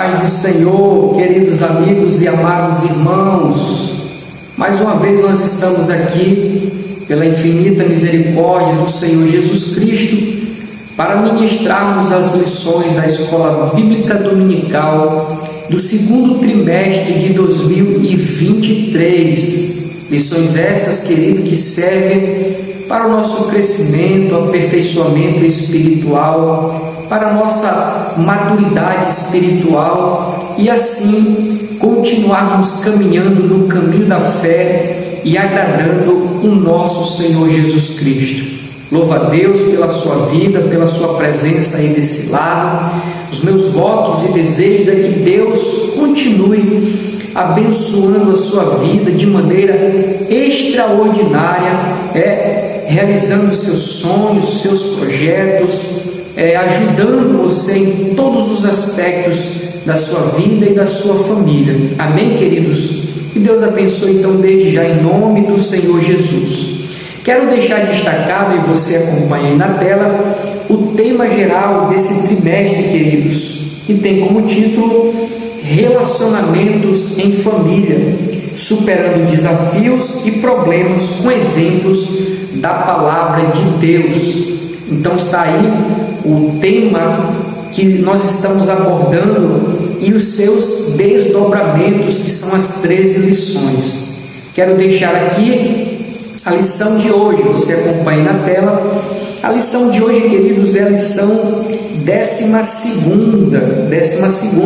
paz do Senhor, queridos amigos e amados irmãos. Mais uma vez nós estamos aqui, pela infinita misericórdia do Senhor Jesus Cristo, para ministrarmos as lições da Escola Bíblica Dominical do segundo trimestre de 2023. Lições essas, querido, que servem para o nosso crescimento, aperfeiçoamento espiritual, para a nossa maturidade espiritual e assim continuarmos caminhando no caminho da fé e agradando o nosso Senhor Jesus Cristo. Louva a Deus pela sua vida, pela sua presença aí desse lado. Os meus votos e desejos é que Deus continue abençoando a sua vida de maneira extraordinária, realizando seus sonhos, seus projetos, ajudando você em todos os aspectos da sua vida e da sua família. Amém, queridos? Que Deus abençoe então desde já em nome do Senhor Jesus. Quero deixar destacado, e você acompanha aí na tela, o tema geral desse trimestre, queridos, que tem como título Relacionamentos em Família, superando desafios e problemas com exemplos da Palavra de Deus. Então está aí o tema que nós estamos abordando e os seus desdobramentos, que são as 13 lições. Quero deixar aqui a lição de hoje, você acompanha na tela. A lição de hoje, queridos, é a lição 12ª,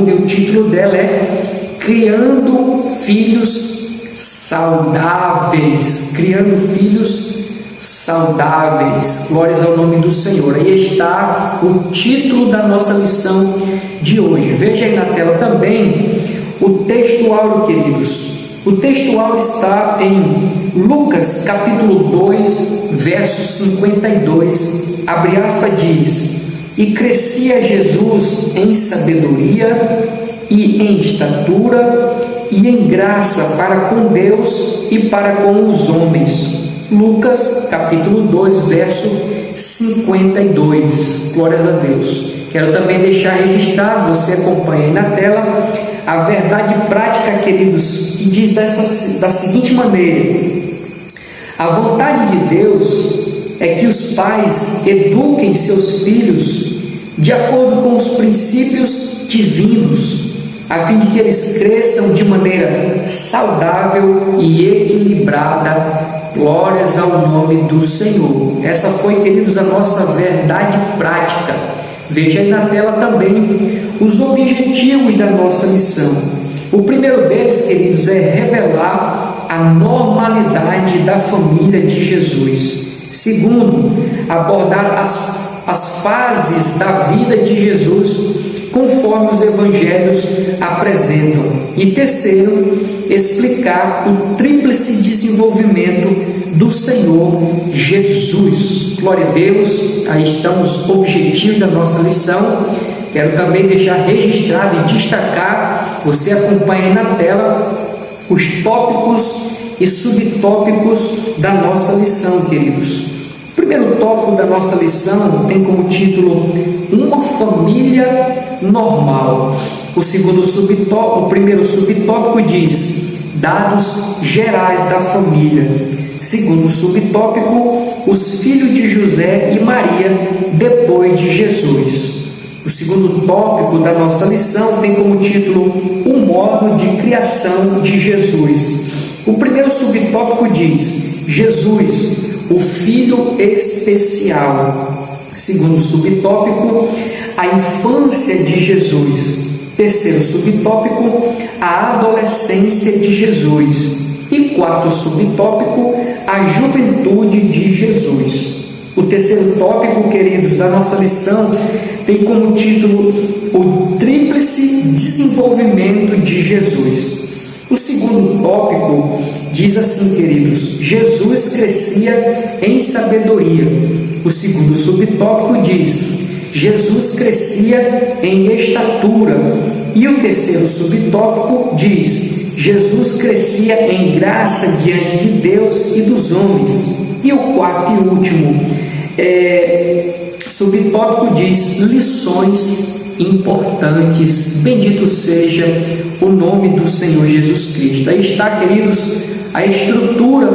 e o título dela é Criando Filhos Saudáveis. Criando Filhos Saudáveis. Glórias ao nome do Senhor. Aí está o título da nossa lição de hoje. Veja aí na tela também o texto áureo, queridos. O texto áureo está em Lucas capítulo 2, verso 52, abre aspas, diz: E crescia Jesus em sabedoria e em estatura e em graça para com Deus e para com os homens. Lucas capítulo 2, verso 52. Glórias a Deus. Quero também deixar registrado, você acompanha aí na tela, a verdade prática, queridos, que diz da seguinte maneira: a vontade de Deus é que os pais eduquem seus filhos de acordo com os princípios divinos, a fim de que eles cresçam de maneira saudável e equilibrada. Glórias ao nome do Senhor. Essa foi, queridos, a nossa verdade prática. Veja aí na tela também os objetivos da nossa missão. O primeiro deles, queridos, é revelar a normalidade da família de Jesus. Segundo, abordar as fases da vida de Jesus conforme os evangelhos apresentam. E terceiro, explicar o tríplice desenvolvimento do Senhor Jesus. Glória a Deus. Aí estão os objetivos da nossa lição. Quero também deixar registrado e destacar, você acompanha aí na tela, os tópicos e subtópicos da nossa lição, queridos. O primeiro tópico da nossa lição tem como título Uma Família Normal. O primeiro subtópico diz Dados Gerais da Família. Segundo subtópico, os filhos de José e Maria depois de Jesus. O segundo tópico da nossa lição tem como título O modo de criação de Jesus. O primeiro subtópico diz Jesus, o Filho Especial. Segundo subtópico, a infância de Jesus. Terceiro subtópico, a adolescência de Jesus. E quarto subtópico, a juventude de Jesus. O terceiro tópico, queridos, da nossa lição tem como título o tríplice desenvolvimento de Jesus. O segundo tópico diz assim, queridos: Jesus crescia em sabedoria. O segundo subtópico diz: Jesus crescia em estatura. E o terceiro subtópico diz: Jesus crescia em graça diante de Deus e dos homens. E o quarto e último subtópico diz: lições importantes. Bendito seja o nome do Senhor Jesus Cristo. Aí está, queridos, a estrutura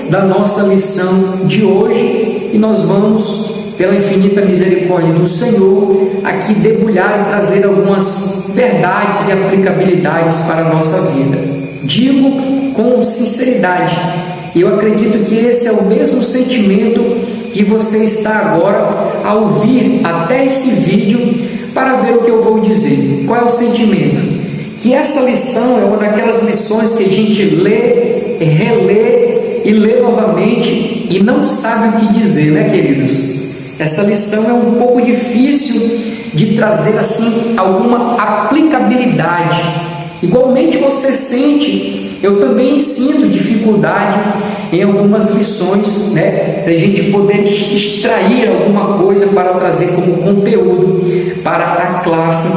da nossa lição de hoje, e nós vamos, pela infinita misericórdia do Senhor, aqui debulhar e trazer algumas verdades e aplicabilidades para a nossa vida. Digo com sinceridade, eu acredito que esse é o mesmo sentimento que você está agora a ouvir até esse vídeo para ver o que eu vou dizer. Qual é o sentimento? Que essa lição é uma daquelas lições que a gente lê, relê e lê novamente e não sabe o que dizer, né, queridos? Essa lição é um pouco difícil de trazer assim alguma aplicabilidade. Igualmente você sente, eu também sinto dificuldade em algumas lições, né, para a gente poder extrair alguma coisa para trazer como conteúdo para a classe,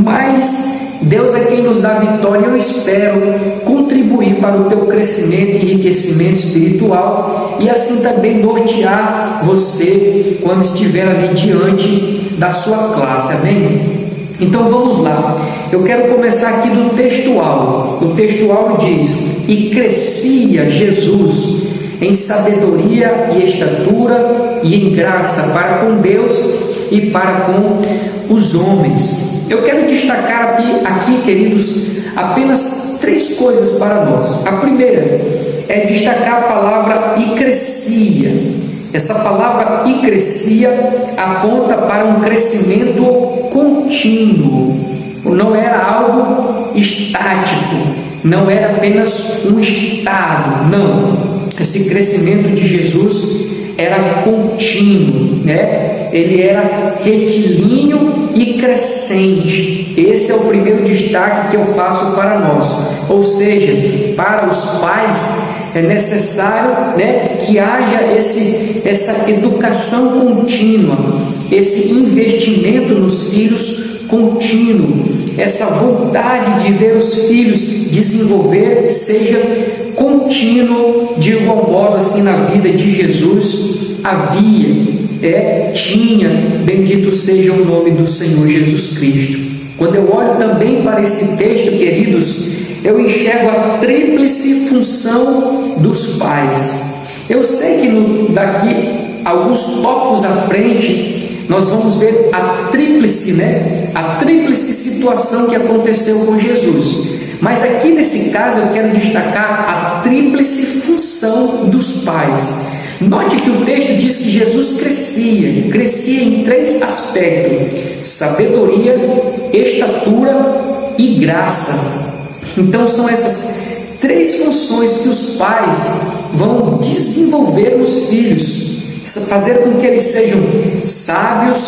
mas Deus é quem nos dá vitória, e eu espero contribuir para o teu crescimento e enriquecimento espiritual, e assim também nortear você quando estiver ali diante da sua classe, amém? Então vamos lá, eu quero começar aqui do textual. O textual diz: e crescia Jesus em sabedoria e estatura e em graça para com Deus e para com os homens. Eu quero destacar aqui, queridos, apenas 3 coisas para nós. A primeira é destacar a palavra e crescia. Essa palavra e crescia aponta para um crescimento contínuo. Não era algo estático, não era apenas um estado, não. Esse crescimento de Jesus era contínuo, né? Ele era retilíneo e crescente. Esse é o primeiro destaque que eu faço para nós. Ou seja, para os pais é necessário, né, que haja essa educação contínua, esse investimento nos filhos contínuo, essa vontade de ver os filhos desenvolver seja contínuo. De igual modo, assim, na vida de Jesus tinha, bendito seja o nome do Senhor Jesus Cristo. Quando eu olho também para esse texto, queridos, eu enxergo a tríplice função dos pais. Eu sei que daqui alguns tópicos à frente nós vamos ver a tríplice situação que aconteceu com Jesus. Mas aqui nesse caso eu quero destacar a tríplice função dos pais. Note que o texto diz que Jesus crescia em 3 aspectos: sabedoria, estatura e graça. Então são essas 3 funções que os pais vão desenvolver nos filhos, fazer com que eles sejam sábios,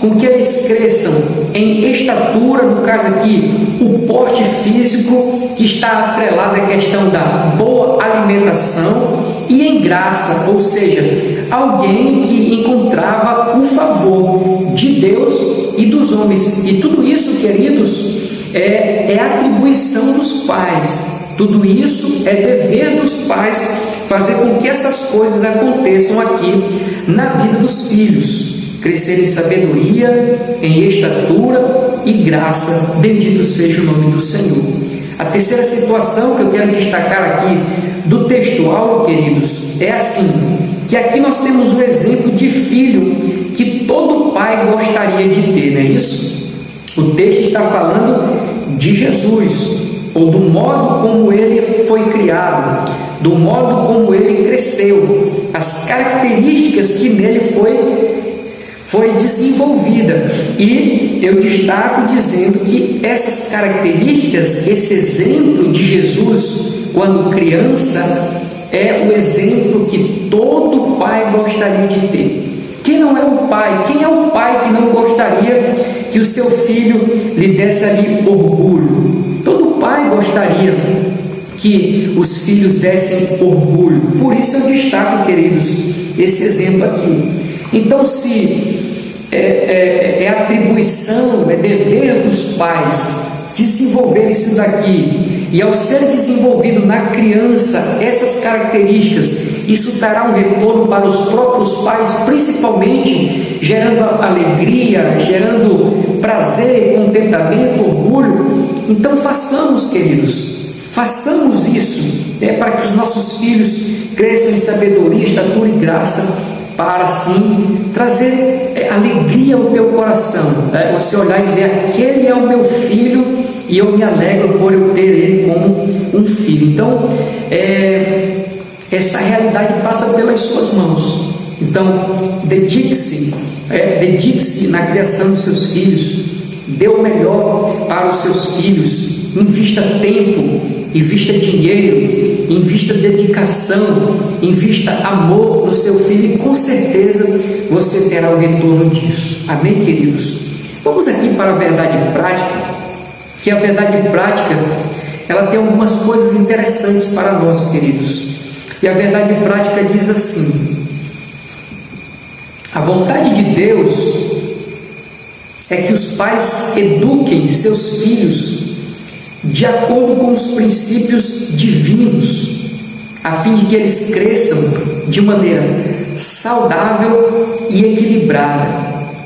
com que eles cresçam em estatura, no caso aqui, o porte físico, que está atrelado à questão da boa alimentação, e em graça, ou seja, alguém que encontrava o favor de Deus e dos homens. E tudo isso, queridos, é atribuição dos pais. Tudo isso é dever dos pais, fazer com que essas coisas aconteçam aqui na vida dos filhos. Crescer em sabedoria, em estatura e graça. Bendito seja o nome do Senhor. A terceira situação que eu quero destacar aqui do textual, queridos, é assim, que aqui nós temos o exemplo de filho que todo pai gostaria de ter, não é isso? O texto está falando de Jesus, ou do modo como ele foi criado, do modo como ele cresceu, as características que nele foi desenvolvida. E eu destaco dizendo que essas características, esse exemplo de Jesus quando criança, é o exemplo que todo pai gostaria de ter. Quem não é o pai? Quem é o pai que não gostaria que o seu filho lhe desse ali orgulho? Todo pai gostaria que os filhos dessem orgulho. Por isso eu destaco, queridos, esse exemplo aqui. Então, se é atribuição, é dever dos pais desenvolver isso daqui, e ao ser desenvolvido na criança essas características, isso dará um retorno para os próprios pais, principalmente gerando alegria, gerando prazer, contentamento, orgulho. Então façamos, queridos, façamos isso, para que os nossos filhos cresçam em sabedoria, estatura e graça, para assim trazer alegria ao teu coração, você olhar e dizer: aquele é o meu filho e eu me alegro por eu ter ele como um filho. Então essa realidade passa pelas suas mãos. Então dedique-se na criação dos seus filhos, dê o melhor para os seus filhos, invista tempo, invista dinheiro, invista dedicação, invista amor no seu filho, e com certeza você terá o retorno disso. Amém, queridos? Vamos aqui para a verdade prática, que a verdade prática, ela tem algumas coisas interessantes para nós, queridos. E a verdade prática diz assim: a vontade de Deus é que os pais eduquem seus filhos de acordo com os princípios divinos, a fim de que eles cresçam de maneira saudável e equilibrada.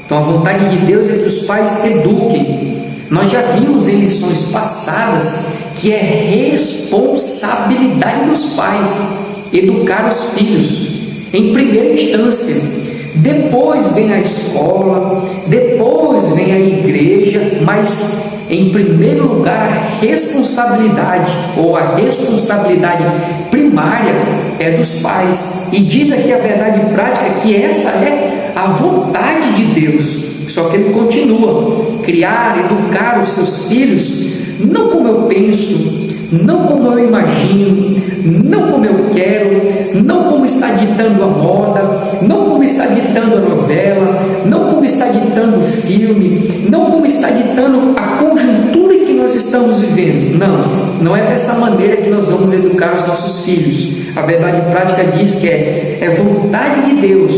Então a vontade de Deus é que os pais eduquem. Nós já vimos em lições passadas que é responsabilidade dos pais educar os filhos em primeira instância. Depois vem a escola, depois vem a igreja, mas em primeiro lugar a responsabilidade, ou a responsabilidade primária, é dos pais. E diz aqui a verdade prática que essa é a vontade de Deus. Só que ele continua: criar, educar os seus filhos não como eu penso, não como eu imagino, não como eu quero, não como está ditando a moda, não como está ditando a novela, não como está ditando o filme, não como está ditando a conjuntura em que nós estamos vivendo. Não é dessa maneira que nós vamos educar os nossos filhos. A verdade prática diz que é vontade de Deus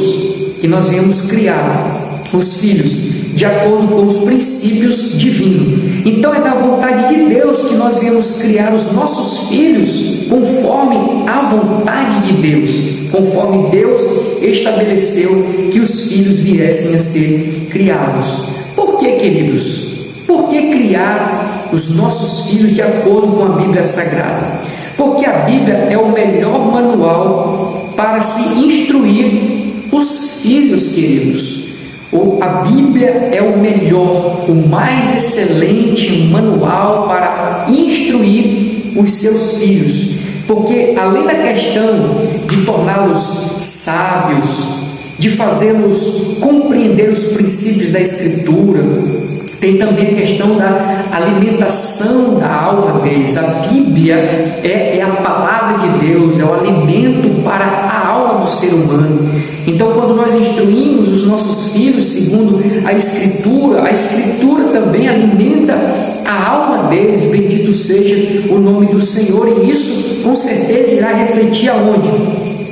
que nós viemos criar os filhos de acordo com os princípios divinos. Então é da vontade de Deus que nós viemos criar os nossos filhos conforme a vontade de Deus, conforme Deus estabeleceu que os filhos viessem a ser criados. Por que, queridos? Por que criar os nossos filhos de acordo com a Bíblia Sagrada? Porque a Bíblia é o melhor manual para se instruir os filhos, queridos. A Bíblia é o melhor, o mais excelente manual para instruir os seus filhos, porque além da questão de torná-los sábios, de fazê-los compreender os princípios da Escritura, tem também a questão da alimentação da alma deles. A Bíblia é a palavra de Deus, é o alimento para a alma do ser humano. Então, quando nós instruímos os nossos filhos segundo a Escritura também alimenta a alma deles. Bendito seja o nome do Senhor, e isso com certeza irá refletir aonde?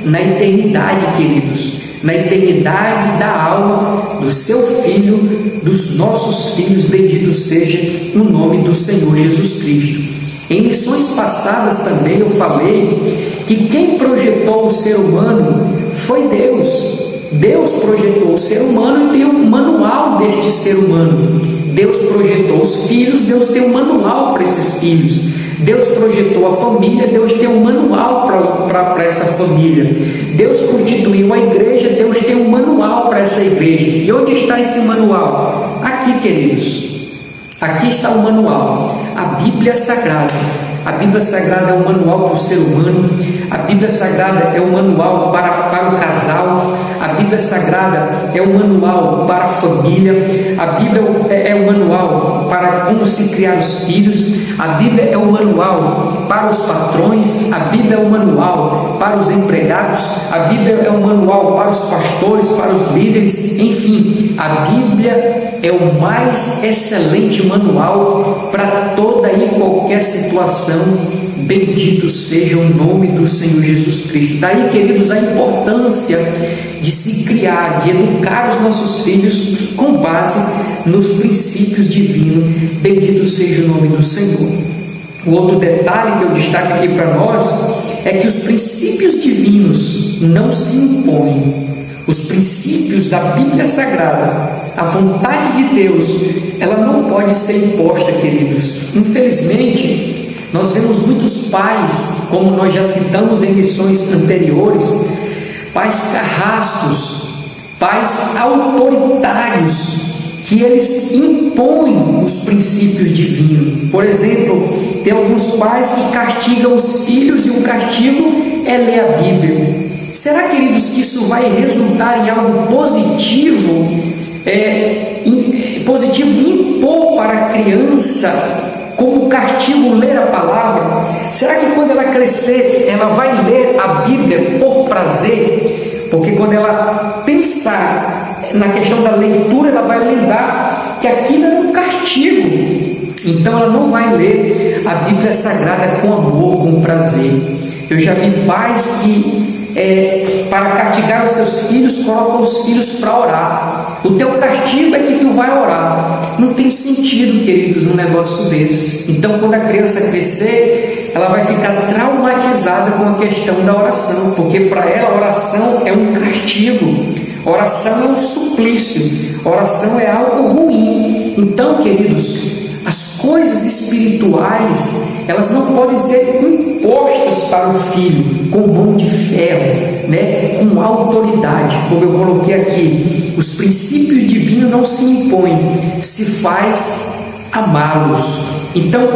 Na eternidade, queridos. Na eternidade da alma do seu filho, dos nossos filhos. Bendito seja o nome do Senhor Jesus Cristo. Em lições passadas também eu falei que quem projetou o ser humano foi Deus. Deus projetou o ser humano e tem um manual deste ser humano. Deus projetou os filhos, Deus tem um manual para esses filhos. Deus projetou a família, Deus tem um manual para essa família. Deus constituiu a igreja, Deus tem um manual para essa igreja. E onde está esse manual? Aqui, queridos. Aqui está o manual, a Bíblia Sagrada. A Bíblia Sagrada é um manual para o ser humano. A Bíblia Sagrada é um manual para o casal. A Bíblia Sagrada é um manual para a família. A Bíblia é um manual para como se criar os filhos. A Bíblia é um manual para os patrões. A Bíblia é um manual para os empregados. A Bíblia é um manual para os pastores, para os líderes. Enfim, a Bíblia é o mais excelente manual para toda e qualquer situação. Bendito seja o nome do Senhor Jesus Cristo. Daí, queridos, a importância de se criar, de educar os nossos filhos com base nos princípios divinos. Bendito seja o nome do Senhor. O outro detalhe que eu destaco aqui para nós é que os princípios divinos não se impõem. os princípios da Bíblia Sagrada, a vontade de Deus, ela não pode ser imposta, queridos. Infelizmente, nós vemos muitos pais, como nós já citamos em lições anteriores, pais carrascos, pais autoritários, que eles impõem os princípios divinos. Por exemplo, tem alguns pais que castigam os filhos e o castigo é ler a Bíblia. Será, queridos, que isso vai resultar em algo positivo? Positivo impor para a criança como castigo ler a palavra? Será que quando ela crescer, ela vai ler a Bíblia por prazer? Porque quando ela pensar na questão da leitura, ela vai lembrar que aquilo é um castigo. Então ela não vai ler a Bíblia Sagrada com amor, com prazer. Eu já vi pais que para castigar os seus filhos, colocam os filhos para orar. O teu castigo é que tu vai orar. Não tem sentido, queridos, um negócio desse. Então, quando a criança crescer, ela vai ficar traumatizada com a questão da oração, porque para ela a oração é um castigo, a oração é um suplício, a oração é algo ruim. Então, queridos, as coisas espirituais, elas não podem ser impostas para o filho com mão de ferro, com autoridade, como eu coloquei aqui. Os princípios divinos não se impõem, se faz amá-los. Então,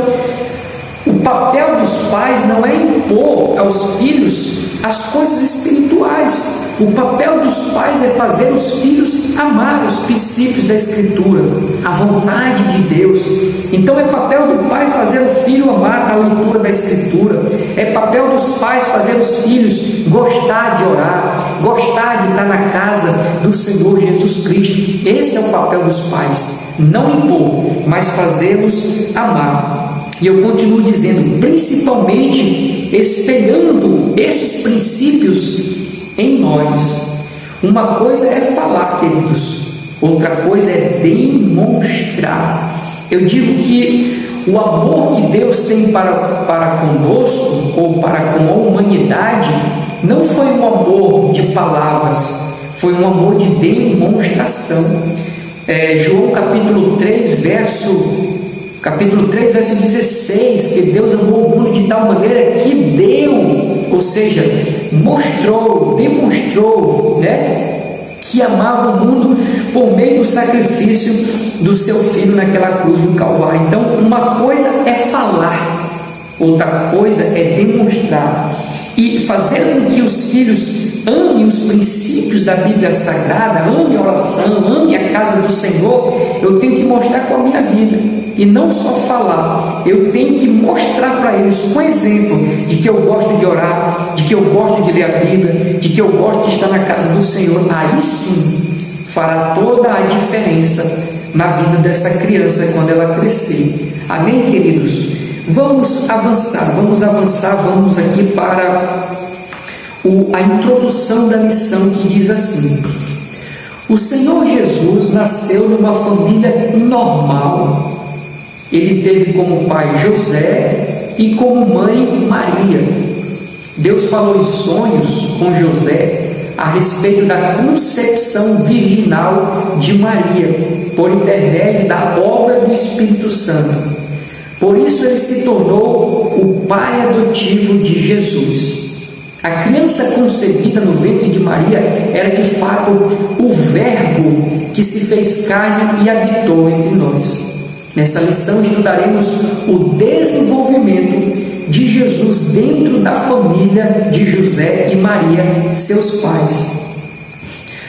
o papel dos pais não é impor aos filhos as coisas espirituais. O papel dos pais é fazer os filhos amar os princípios da Escritura, a vontade de Deus. Então é papel do pai fazer o filho amar a leitura da Escritura. É papel dos pais fazer os filhos gostar de orar, gostar de estar na casa do Senhor Jesus Cristo. Esse é o papel dos pais. Não impor, mas fazê-los amar. E eu continuo dizendo, principalmente espelhando esses princípios em nós. Uma coisa é falar, queridos, outra coisa é demonstrar. Eu digo que o amor que Deus tem para conosco, ou para com a humanidade, não foi um amor de palavras, foi um amor de demonstração. João capítulo 3, verso 16, que Deus amou o mundo de tal maneira que deu, ou seja, mostrou, demonstrou, que amava o mundo por meio do sacrifício do seu filho naquela cruz do Calvário. Então, uma coisa é falar, outra coisa é demonstrar. E fazer com que os filhos amem os princípios da Bíblia Sagrada, amem a oração, amem a casa do Senhor, eu tenho que mostrar com a minha vida. E não só falar, eu tenho que mostrar para eles com exemplo de que eu gosto de orar, de que eu gosto de ler a Bíblia, de que eu gosto de estar na casa do Senhor. Aí sim fará toda a diferença na vida dessa criança quando ela crescer. Amém, queridos? Vamos avançar, vamos aqui para a introdução da lição, que diz assim: o Senhor Jesus nasceu numa família normal. Ele teve como pai José e como mãe Maria. Deus falou em sonhos com José a respeito da concepção virginal de Maria, por intermédio da obra do Espírito Santo. Por isso ele se tornou o pai adotivo de Jesus. A criança concebida no ventre de Maria era de fato o Verbo que se fez carne e habitou entre nós. Nessa lição estudaremos o desenvolvimento de Jesus dentro da família de José e Maria, seus pais.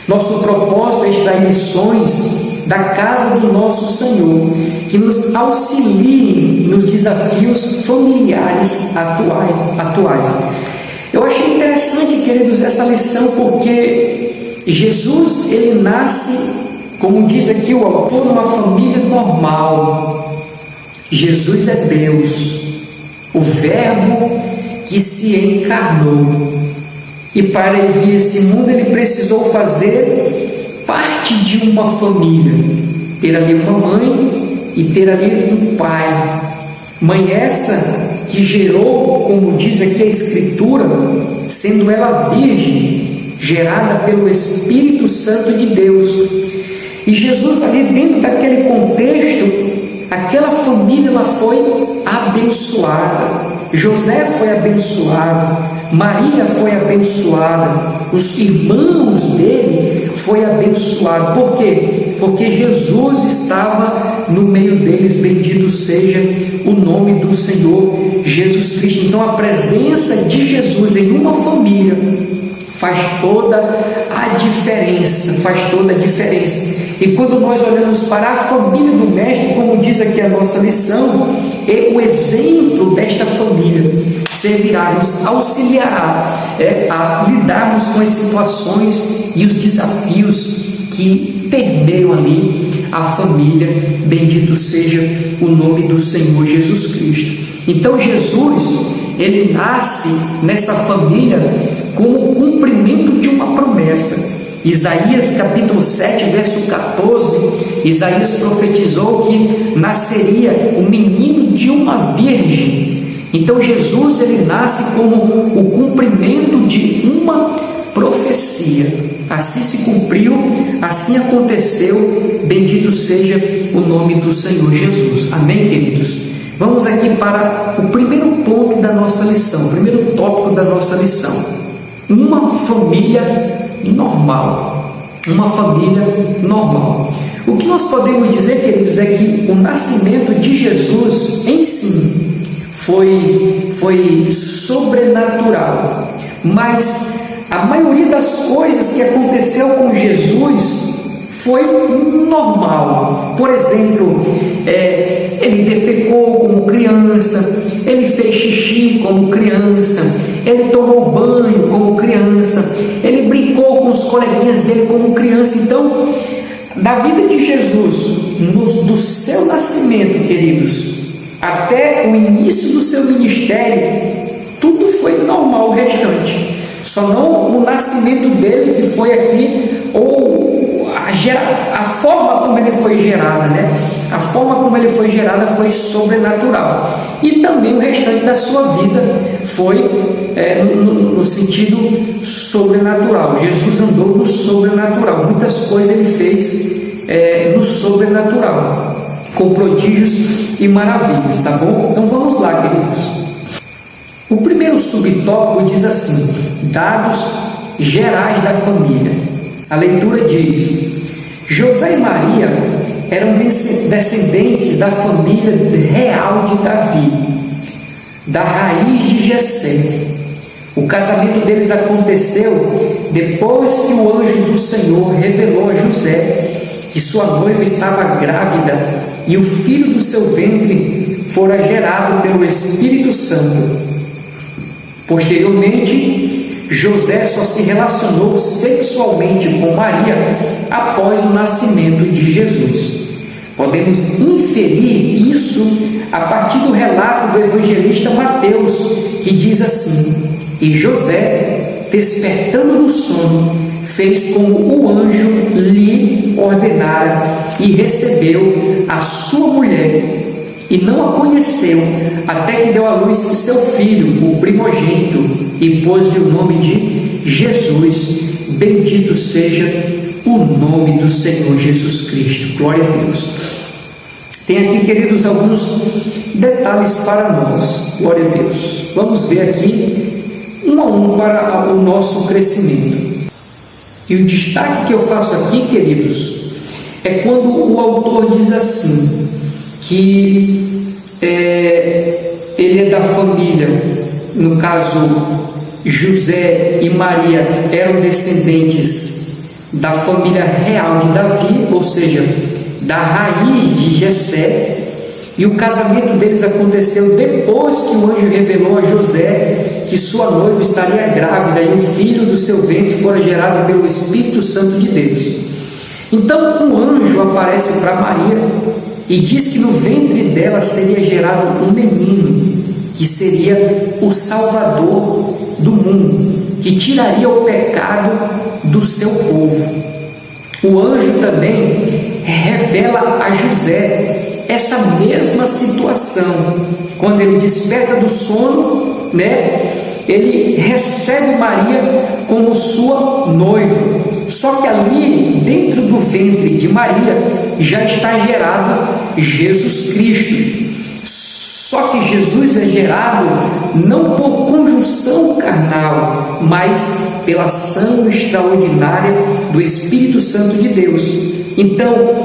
Nosso propósito é extrair lições da casa do nosso Senhor, que nos auxiliem nos desafios familiares atuais. Eu achei interessante, queridos, essa lição, porque Jesus, ele nasce, como diz aqui o autor, numa família normal. Jesus é Deus, o Verbo que se encarnou. E para ele vir a esse mundo, ele precisou fazer parte de uma família, ter ali uma mãe e ter ali um pai. Mãe essa que gerou, como diz aqui a Escritura, sendo ela virgem, gerada pelo Espírito Santo de Deus. E Jesus, ali dentro daquele contexto, aquela família ela foi abençoada. José foi abençoado, Maria foi abençoada, os irmãos dele foi abençoado. Por quê? Porque Jesus estava no meio deles. Bendito seja o nome do Senhor Jesus Cristo. Então a presença de Jesus em uma família faz toda a diferença, E quando nós olhamos para a família do Mestre, como diz aqui a nossa lição, o exemplo desta família servirá, nos auxiliará a lidarmos com as situações e os desafios que permeiam ali a família. Bendito seja o nome do Senhor Jesus Cristo. Então Jesus, ele nasce nessa família como cumprimento de uma promessa. Isaías capítulo 7, verso 14, Isaías profetizou que nasceria o menino de uma virgem. Então Jesus, ele nasce como o cumprimento de uma profecia. Assim se cumpriu, assim aconteceu. Bendito seja o nome do Senhor Jesus. Amém, queridos? Vamos aqui para o primeiro ponto da nossa lição, o primeiro tópico da nossa lição. Uma família normal. Uma família normal. O que nós podemos dizer, queridos, é que o nascimento de Jesus em si foi sobrenatural, mas a maioria das coisas que aconteceu com Jesus foi normal. Por exemplo, ele defecou como criança, ele fez xixi como criança, ele tomou banho como criança, ele brincou com os coleguinhas dele como criança. Então, da vida de Jesus, do seu nascimento, queridos, até o início do seu ministério, tudo foi normal, o restante. Só não o nascimento dele, que foi aqui, ou a forma como ele foi gerada, A forma como ele foi gerada foi sobrenatural. E também o restante da sua vida foi no sentido sobrenatural. Jesus andou no sobrenatural. Muitas coisas ele fez no sobrenatural, com prodígios e maravilhas, tá bom? Então vamos lá, queridos. O primeiro subtópico diz assim: dados gerais da família. A leitura diz: José e Maria eram descendentes da família real de Davi, da raiz de Jessé. O casamento deles aconteceu depois que o anjo do Senhor revelou a José que sua noiva estava grávida e o filho do seu ventre fora gerado pelo Espírito Santo. Posteriormente, José só se relacionou sexualmente com Maria após o nascimento de Jesus. Podemos inferir isso a partir do relato do evangelista Mateus, que diz assim: e José, despertando do sono, fez como o anjo lhe ordenara e recebeu a sua mulher, e não a conheceu até que deu à luz seu filho, o primogênito, e pôs-lhe o nome de Jesus. Bendito seja o nome do Senhor Jesus Cristo. Glória a Deus. Tem aqui, queridos, alguns detalhes para nós. Glória a Deus. Vamos ver aqui um a um para o nosso crescimento. E o destaque que eu faço aqui, queridos, é quando o autor diz assim, que ele é da família, no caso José e Maria eram descendentes da família real de Davi, ou seja, da raiz de Jessé, e o casamento deles aconteceu depois que o anjo revelou a José que sua noiva estaria grávida e o filho do seu ventre fora gerado pelo Espírito Santo de Deus. Então um anjo aparece para Maria e diz que no ventre dela seria gerado um menino, que seria o Salvador do mundo, que tiraria o pecado do seu povo. O anjo também revela a José essa mesma situação. Quando ele desperta do sono, ele recebe Maria como sua noiva. Só que ali, dentro do ventre de Maria, já está gerado Jesus Cristo. Só que Jesus é gerado não por conjunção carnal, mas pela ação extraordinária do Espírito Santo de Deus. Então,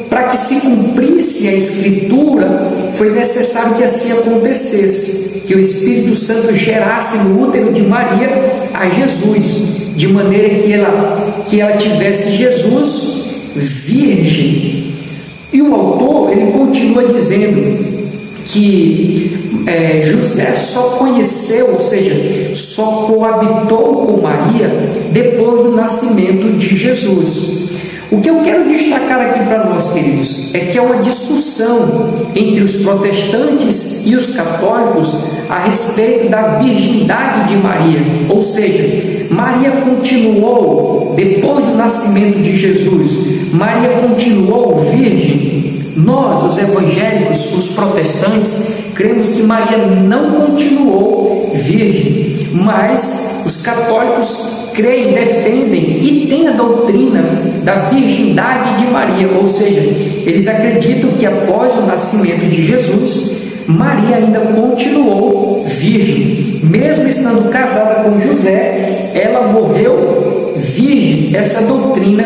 para que se cumprisse a Escritura, foi necessário que assim acontecesse, que o Espírito Santo gerasse no útero de Maria a Jesus, de maneira que ela tivesse Jesus virgem. E o autor, ele continua dizendo que José só conheceu, ou seja, só coabitou com Maria depois do nascimento de Jesus. O que eu quero destacar aqui para nós, queridos, é que há uma discussão entre os protestantes e os católicos a respeito da virgindade de Maria. Ou seja, Maria continuou, depois do nascimento de Jesus, Maria continuou virgem. Nós, os evangélicos, os protestantes, cremos que Maria não continuou virgem, mas os católicos creem, defendem e têm a doutrina da virgindade de Maria, ou seja, eles acreditam que após o nascimento de Jesus, Maria ainda continuou virgem, mesmo estando casada com José, ela morreu virgem. Essa doutrina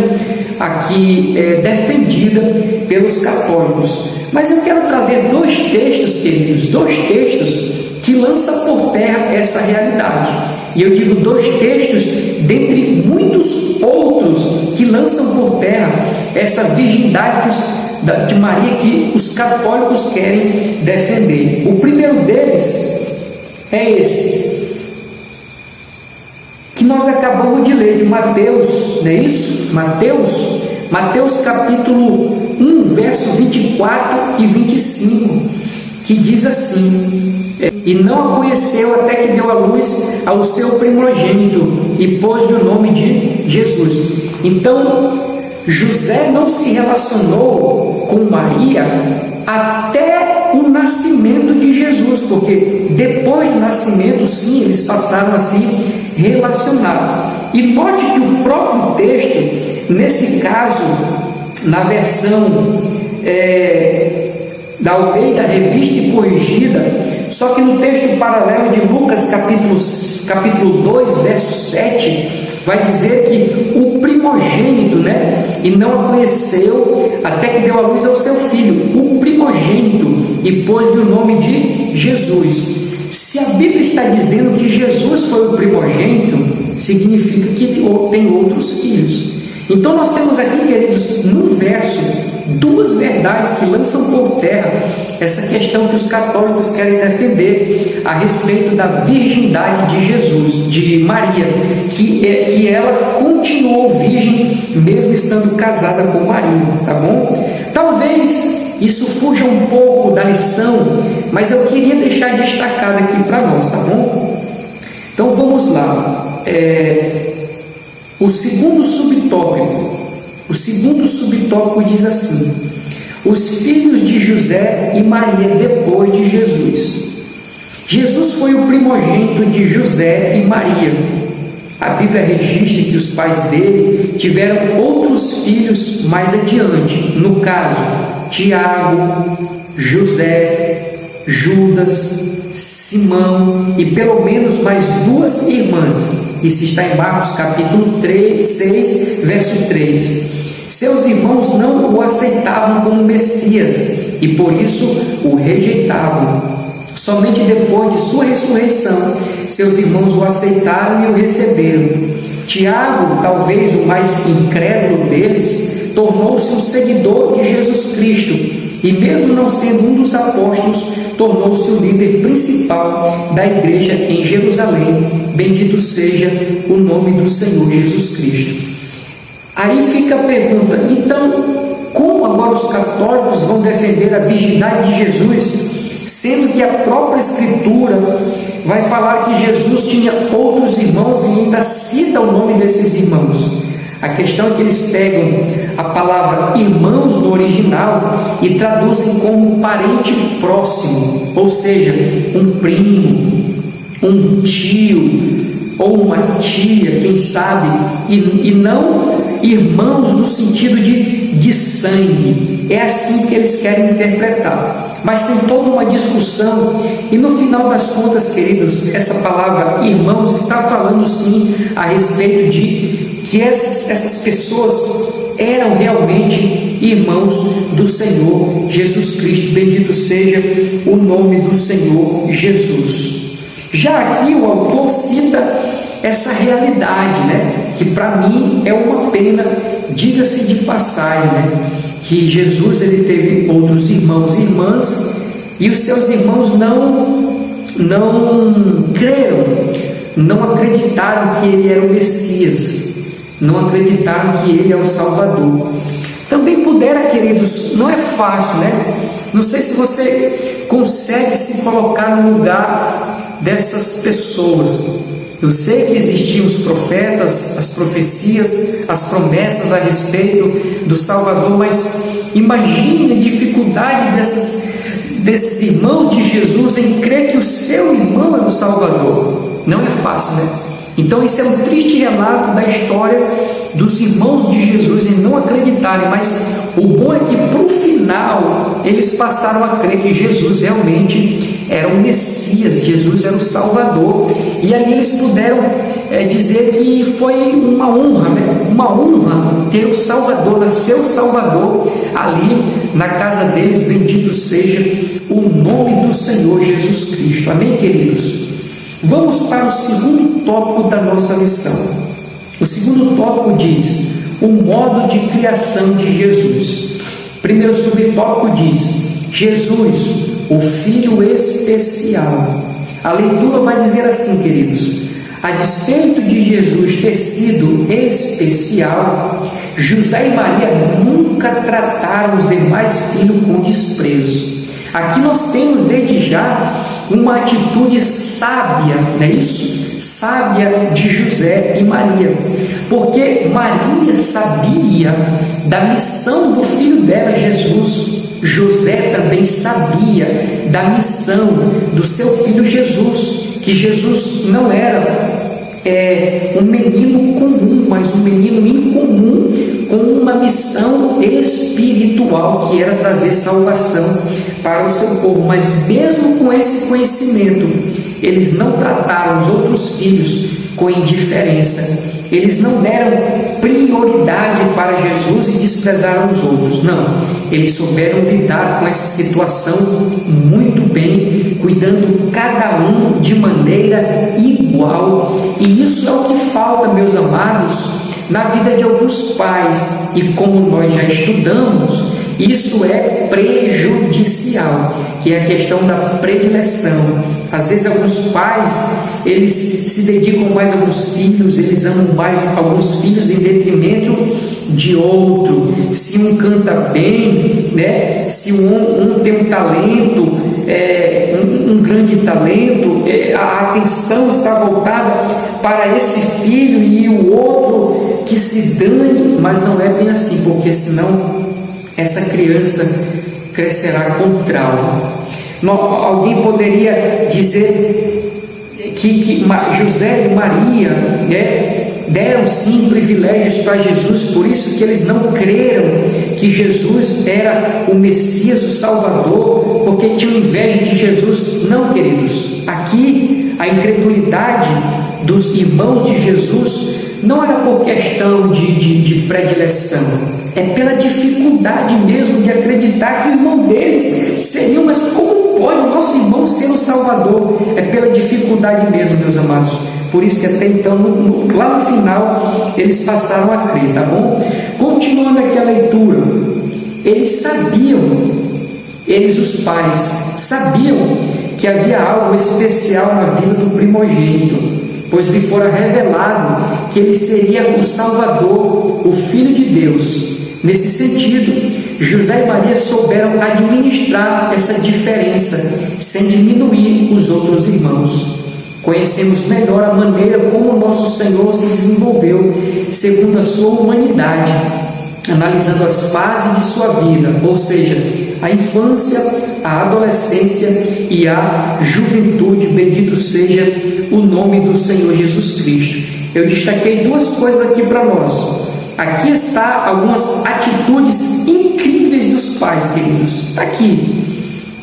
aqui é defendida pelos católicos. Mas eu quero trazer dois textos, queridos, dois textos que lançam por terra essa realidade. E eu digo dois textos dentre muitos outros que lançam por terra essa virgindade de Maria que os católicos querem defender. O primeiro deles é esse, que nós acabamos de ler de Mateus, não é isso? Mateus capítulo 1, verso 24 e 25, que diz assim: e não a conheceu até que deu à luz ao seu primogênito e pôs-lhe o nome de Jesus. Então, José não se relacionou com Maria até o nascimento de Jesus, porque depois do nascimento, sim, eles passaram a se relacionar. E note que o próprio texto, nesse caso, na versão da Almeida Revista e Corrigida, só que no texto paralelo de Lucas, capítulo 2, verso 7, vai dizer que o primogênito, e não a conheceu até que deu à luz ao seu filho, o primogênito, e pôs-lhe o nome de Jesus. Se a Bíblia está dizendo que Jesus foi o primogênito, significa que tem outros filhos. Então nós temos aqui, queridos, num verso, duas verdades que lançam por terra essa questão que os católicos querem defender a respeito da virgindade de Jesus, de Maria, que ela continuou virgem mesmo estando casada com Maria, tá bom? Talvez isso fuja um pouco da lição, mas eu queria deixar destacado aqui para nós, tá bom? Então vamos lá. O segundo subtópico diz assim: os filhos de José e Maria depois de Jesus. Jesus foi o primogênito de José e Maria. A Bíblia registra que os pais dele tiveram outros filhos mais adiante, no caso, Tiago, José, Judas, Simão e pelo menos mais duas irmãs. Isso está em Marcos capítulo 6, verso 3. Seus irmãos não o aceitavam como Messias e por isso o rejeitavam. Somente depois de sua ressurreição, seus irmãos o aceitaram e o receberam. Tiago, talvez o mais incrédulo deles, tornou-se um seguidor de Jesus Cristo e, mesmo não sendo um dos apóstolos, tornou-se o líder principal da igreja em Jerusalém. Bendito seja o nome do Senhor Jesus Cristo. Aí fica a pergunta: então, como agora os católicos vão defender a virgindade de Jesus, sendo que a própria Escritura vai falar que Jesus tinha outros irmãos e ainda cita o nome desses irmãos? A questão é que eles pegam a palavra irmãos no original e traduzem como parente próximo, ou seja, um primo, um tio, ou uma tia, quem sabe, e não irmãos no sentido de sangue. É assim que eles querem interpretar. Mas tem toda uma discussão, e no final das contas, queridos, essa palavra irmãos está falando sim a respeito de que essas pessoas eram realmente irmãos do Senhor Jesus Cristo. Bendito seja o nome do Senhor Jesus. Já aqui o autor cita essa realidade, que para mim é uma pena, diga-se de passagem, que Jesus ele teve outros irmãos e irmãs, e os seus irmãos não creram, não acreditaram que ele era o Messias, não acreditaram que ele é o Salvador. Também pudera, queridos, não é fácil, não sei se você consegue se colocar no lugar dessas pessoas. Eu sei que existiam os profetas, as profecias, as promessas a respeito do Salvador, mas imagine a dificuldade desses irmãos de Jesus em crer que o seu irmão é o Salvador. Não é fácil, Então isso é um triste relato da história dos irmãos de Jesus em não acreditarem, mas o bom é que para o final eles passaram a crer que Jesus realmente era o Messias, Jesus era o Salvador, e ali eles puderam dizer que foi uma honra, uma honra ter o Salvador, nascer o Salvador ali na casa deles. Bendito seja o nome do Senhor Jesus Cristo. Amém, queridos? Vamos para o segundo tópico da nossa lição. O segundo tópico diz o modo de criação de Jesus. Primeiro subtópico diz Jesus, o Filho especial. A leitura vai dizer assim, queridos: a despeito de Jesus ter sido especial, José e Maria nunca trataram os demais filhos com desprezo. Aqui nós temos desde já uma atitude sábia, não é isso? Sábia de José e Maria, porque Maria sabia da missão do filho dela, Jesus. José também sabia da missão do seu filho Jesus, que Jesus não era um menino comum, mas um menino incomum, com uma missão espiritual, que era trazer salvação para o seu povo. Mas mesmo com esse conhecimento, eles não trataram os outros filhos com indiferença. Eles não deram prioridade para Jesus e desprezaram os outros. Não, eles souberam lidar com essa situação muito bem, cuidando cada um de maneira igual. E isso é o que falta, meus amados, na vida de alguns pais. E como nós já estudamos, isso é prejudicial, que é a questão da predileção. Às vezes alguns pais, eles se dedicam mais a alguns filhos, eles amam mais alguns filhos em detrimento de outro. Se um canta bem, se um tem um talento, um grande talento, a atenção está voltada para esse filho, e o outro que se dane. Mas não é bem assim, porque senão essa criança crescerá com trauma. Alguém poderia dizer que José e Maria deram sim privilégios para Jesus, por isso que eles não creram que Jesus era o Messias, o Salvador, porque tinham inveja de Jesus. Não, queridos, aqui a incredulidade dos irmãos de Jesus não era por questão de predileção, é pela dificuldade mesmo de acreditar que o irmão deles seria. Mas como pode o nosso irmão ser o Salvador? É pela dificuldade mesmo, meus amados. Por isso que até então, lá no final, eles passaram a crer, tá bom? Continuando aqui a leitura, eles sabiam, os pais, sabiam que havia algo especial na vida do primogênito, pois lhe fora revelado que ele seria o Salvador, o Filho de Deus. Nesse sentido, José e Maria souberam administrar essa diferença, sem diminuir os outros irmãos. Conhecemos melhor a maneira como o nosso Senhor se desenvolveu, segundo a sua humanidade, analisando as fases de sua vida, ou seja, a infância, a adolescência e a juventude. Bendito seja o nome do Senhor Jesus Cristo. Eu destaquei duas coisas aqui para nós. Aqui está algumas atitudes incríveis dos pais, queridos. Está aqui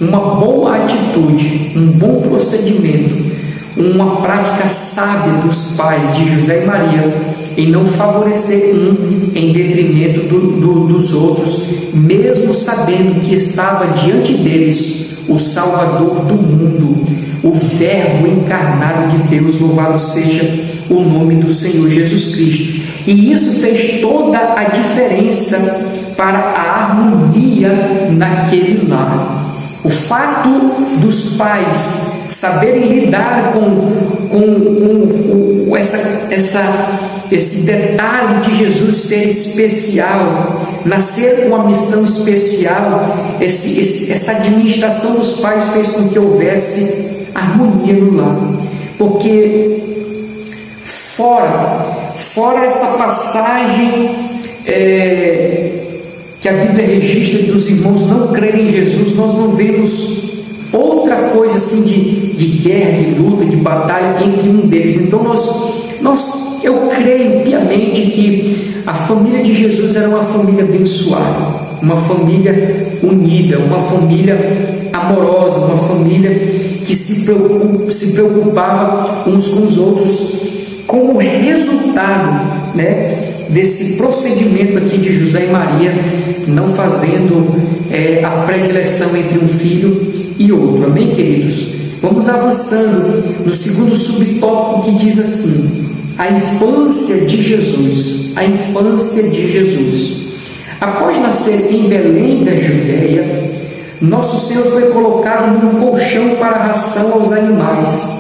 uma boa atitude, um bom procedimento, uma prática sábia dos pais de José e Maria em não favorecer um em detrimento dos outros, mesmo sabendo que estava diante deles o Salvador do mundo, o Verbo encarnado de Deus. Louvado seja o nome do Senhor Jesus Cristo. E isso fez toda a diferença para a harmonia naquele lar. O fato dos pais saberem lidar com esse detalhe de Jesus ser especial, nascer com uma missão especial, essa administração dos pais fez com que houvesse harmonia no lar. Porque fora essa passagem que a Bíblia registra dos irmãos não crerem em Jesus, nós não vemos outra coisa assim de guerra, de luta, de batalha entre um deles. Então eu creio piamente que a família de Jesus era uma família abençoada, uma família unida, uma família amorosa, uma família que se preocupava uns com os outros. Como resultado, desse procedimento aqui de José e Maria, não fazendo a predileção entre um filho e outro. Amém, queridos? Vamos avançando no segundo subtópico, que diz assim: a infância de Jesus. A infância de Jesus. Após nascer em Belém da Judéia, nosso Senhor foi colocado num colchão para ração aos animais.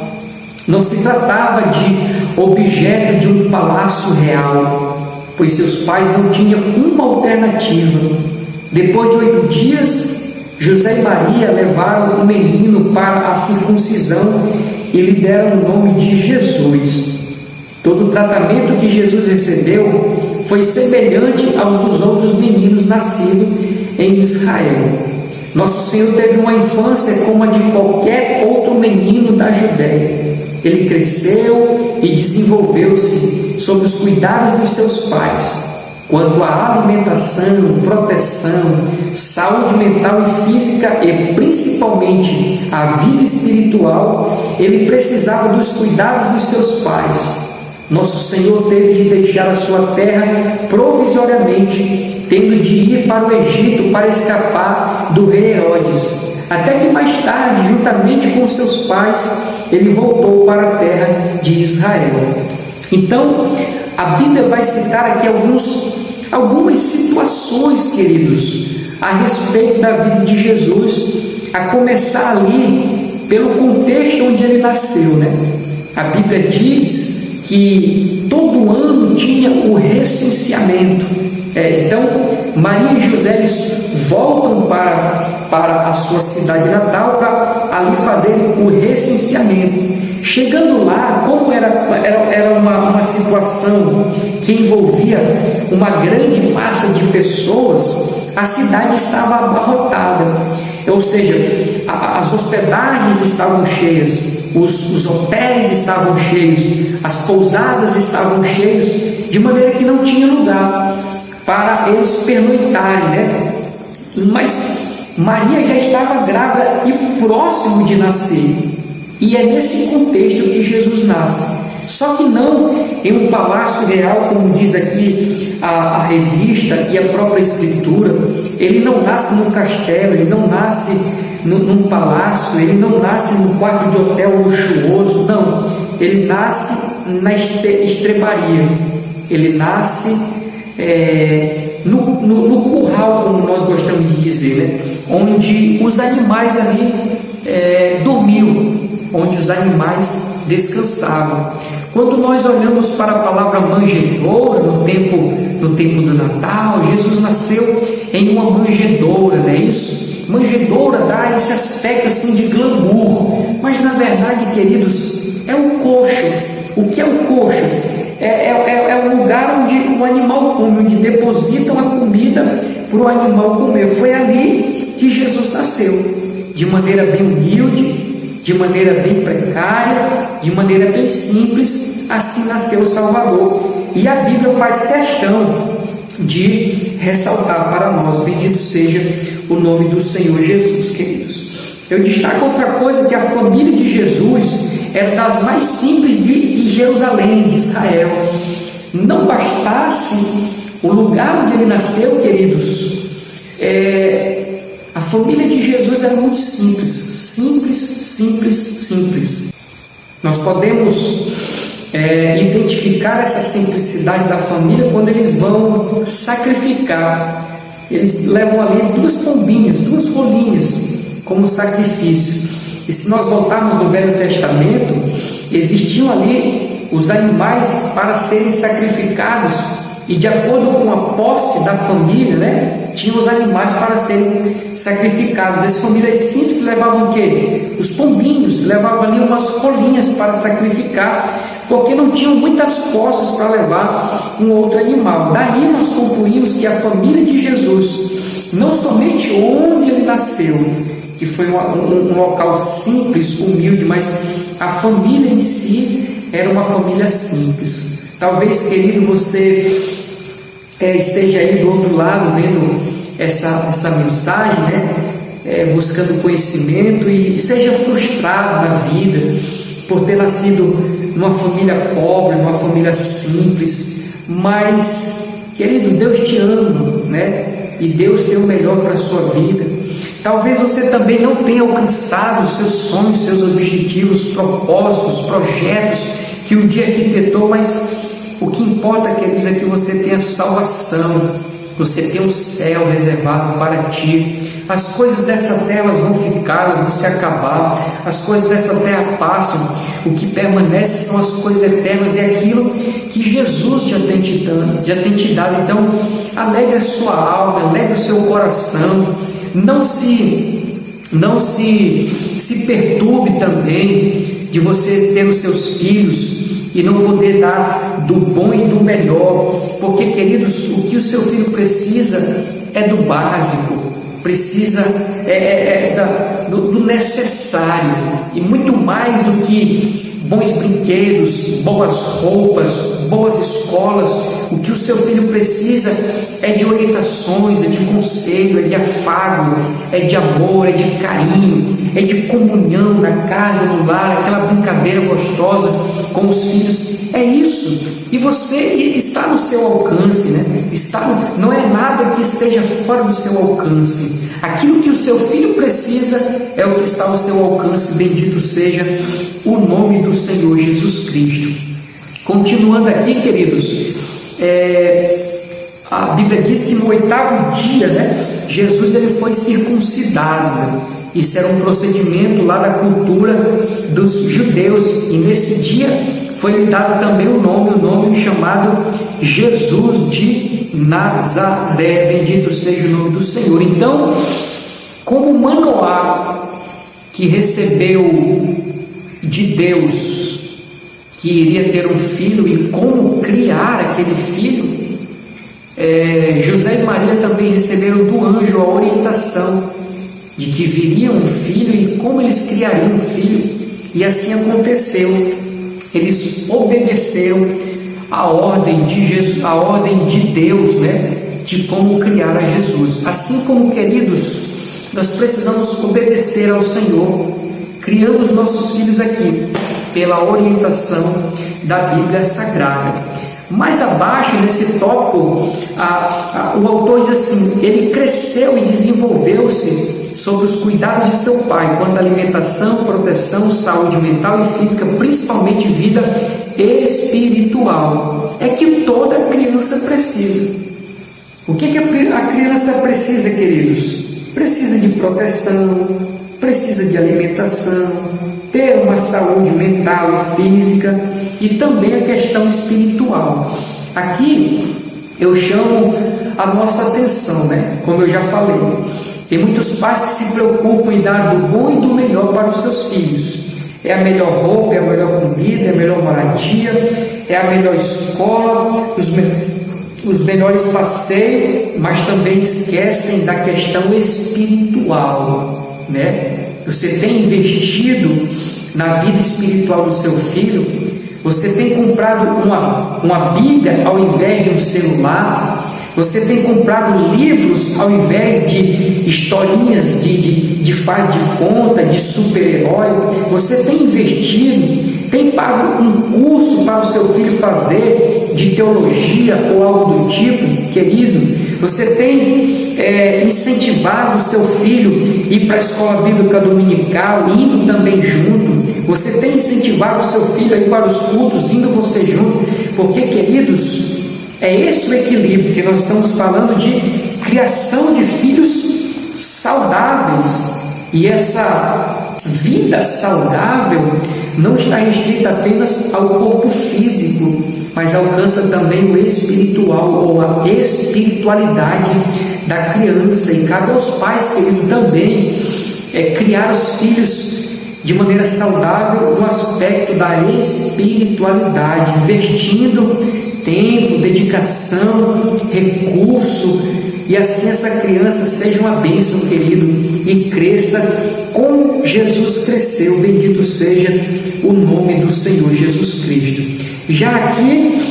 Não se tratava de objeto de um palácio real, pois seus pais não tinham uma alternativa. Depois de 8 dias, José e Maria levaram o menino para a circuncisão e lhe deram o nome de Jesus. Todo o tratamento que Jesus recebeu foi semelhante aos dos outros meninos nascidos em Israel. Nosso Senhor teve uma infância como a de qualquer outro menino da Judéia. Ele cresceu e desenvolveu-se sob os cuidados dos seus pais. Quanto à alimentação, proteção, saúde mental e física e principalmente a vida espiritual, ele precisava dos cuidados dos seus pais. Nosso Senhor teve de deixar a sua terra provisoriamente, tendo de ir para o Egito para escapar do rei Herodes, até que mais tarde, juntamente com seus pais, ele voltou para a terra de Israel. Então, a Bíblia vai citar aqui algumas situações, queridos, a respeito da vida de Jesus, a começar ali pelo contexto onde ele nasceu, A Bíblia diz que todo ano tinha o recenseamento. Então, Maria e José eles voltam para a sua cidade natal para ali fazerem o recenseamento. Chegando lá, como era uma situação que envolvia uma grande massa de pessoas, a cidade estava abarrotada, ou seja, as hospedagens estavam cheias, os hotéis estavam cheios, as pousadas estavam cheias, de maneira que não tinha lugar para eles pernoitarem, Mas Maria já estava grávida e próximo de nascer, e é nesse contexto que Jesus nasce. Só que não em um palácio real, como diz aqui a revista e a própria Escritura. Ele não nasce num castelo, ele não nasce num palácio, ele não nasce num quarto de hotel luxuoso, não. Ele nasce na estrebaria, ele nasce no curral, como nós gostamos de dizer, onde os animais ali dormiam, onde os animais descansavam. Quando nós olhamos para a palavra manjedoura no tempo do Natal, Jesus nasceu em uma manjedoura, não é isso? Manjedoura dá esse aspecto assim de glamour, mas na verdade, queridos, é um coxo. O que é o coxo? É o lugar onde o animal come, onde depositam a comida para o animal comer. Foi ali que Jesus nasceu. de maneira bem humilde, de maneira bem precária, de maneira bem simples, assim nasceu o Salvador. E a Bíblia faz questão de ressaltar para nós, bendito seja o nome do Senhor Jesus, queridos. Eu destaco outra coisa, que a família de Jesus era das mais simples de Jerusalém, de Israel. Não bastasse o lugar onde ele nasceu, queridos, a família de Jesus era muito simples, simples. Nós podemos identificar essa simplicidade da família quando eles vão sacrificar. Eles levam ali 2 pombinhas, 2 rolinhas como sacrifício. E se nós voltarmos no Velho Testamento, existiam ali os animais para serem sacrificados, e de acordo com a posse da família, tinham os animais para serem sacrificados. As famílias simples levavam o quê? Os pombinhos, levavam ali umas rolinhas para sacrificar, porque não tinham muitas posses para levar um outro animal. Daí nós concluímos que a família de Jesus, não somente onde ele nasceu, que foi um local simples, humilde, mas a família em si era uma família simples. Talvez, querido, você esteja aí do outro lado vendo essa mensagem, buscando conhecimento, e seja frustrado na vida por ter nascido numa família pobre, numa família simples. Mas, querido, Deus te ama, e Deus tem o melhor para a sua vida. Talvez você também não tenha alcançado os seus sonhos, seus objetivos, propósitos, projetos que um dia arquitetou, mas o que importa, queridos, é que você tenha salvação, você tem um céu reservado para ti. As coisas dessa terra vão ficar, elas vão se acabar, as coisas dessa terra passam, o que permanece são as coisas eternas, é aquilo que Jesus já tem te dado. Então, alegre a sua alma, alegre o seu coração, não se perturbe também de você ter os seus filhos e não poder dar do bom e do melhor, porque, queridos, o que o seu filho precisa é do básico, precisa do necessário, e muito mais do que bons brinquedos, boas roupas, boas escolas. O que o seu filho precisa é de orientações, é de conselho, é de afago, é de amor, é de carinho, é de comunhão na casa, no lar, aquela brincadeira gostosa com os filhos. É isso. E você está no seu alcance, não é nada que esteja fora do seu alcance. Aquilo que o seu filho precisa é o que está ao seu alcance. Bendito seja o nome do Senhor Jesus Cristo. Continuando aqui, queridos, a Bíblia diz que no 8º dia, Jesus ele foi circuncidado. Isso era um procedimento lá da cultura dos judeus, e nesse dia foi lhe dado também o nome chamado Jesus de Nazaré. Bendito seja o nome do Senhor. Então, como Manoá, que recebeu de Deus que iria ter um filho e como criar aquele filho, José e Maria também receberam do anjo a orientação de que viria um filho e como eles criariam um filho, e assim aconteceu. Eles obedeceram a ordem de Jesus, a ordem de Deus, de como criar a Jesus. Assim como, queridos, nós precisamos obedecer ao Senhor, criando os nossos filhos aqui, pela orientação da Bíblia Sagrada. Mais abaixo, nesse tópico, o autor diz assim: ele cresceu e desenvolveu-se sobre os cuidados de seu pai, quanto à alimentação, proteção, saúde mental e física, principalmente vida espiritual. É que toda criança precisa. O que a criança precisa, queridos? Precisa de proteção, precisa de alimentação, ter uma saúde mental e física, e também a questão espiritual. Aqui eu chamo a nossa atenção, como eu já falei. Tem muitos pais que se preocupam em dar do bom e do melhor para os seus filhos. É a melhor roupa, é a melhor comida, é a melhor moradia, é a melhor escola, os melhores passeios, mas também esquecem da questão espiritual. né? Você tem investido na vida espiritual do seu filho? Você tem comprado uma Bíblia ao invés de um celular? Você tem comprado livros ao invés de historinhas de faz de conta, de super-herói? Você tem investido, tem pago um curso para o seu filho fazer de teologia ou algo do tipo, querido? Você tem incentivado o seu filho a ir para a escola bíblica dominical, indo também junto? Você tem incentivado o seu filho a ir para os cultos, indo você junto? Porque, queridos, é esse o equilíbrio que nós estamos falando de criação de filhos saudáveis. E essa vida saudável não está restrita apenas ao corpo físico, mas alcança também o espiritual, ou a espiritualidade da criança. E cabe aos pais, querido, também criar os filhos de maneira saudável no aspecto da espiritualidade, investindo tempo, dedicação, recurso, e assim essa criança seja uma bênção, querido, e cresça como Jesus cresceu. Bendito seja o nome do Senhor Jesus Cristo. Já aqui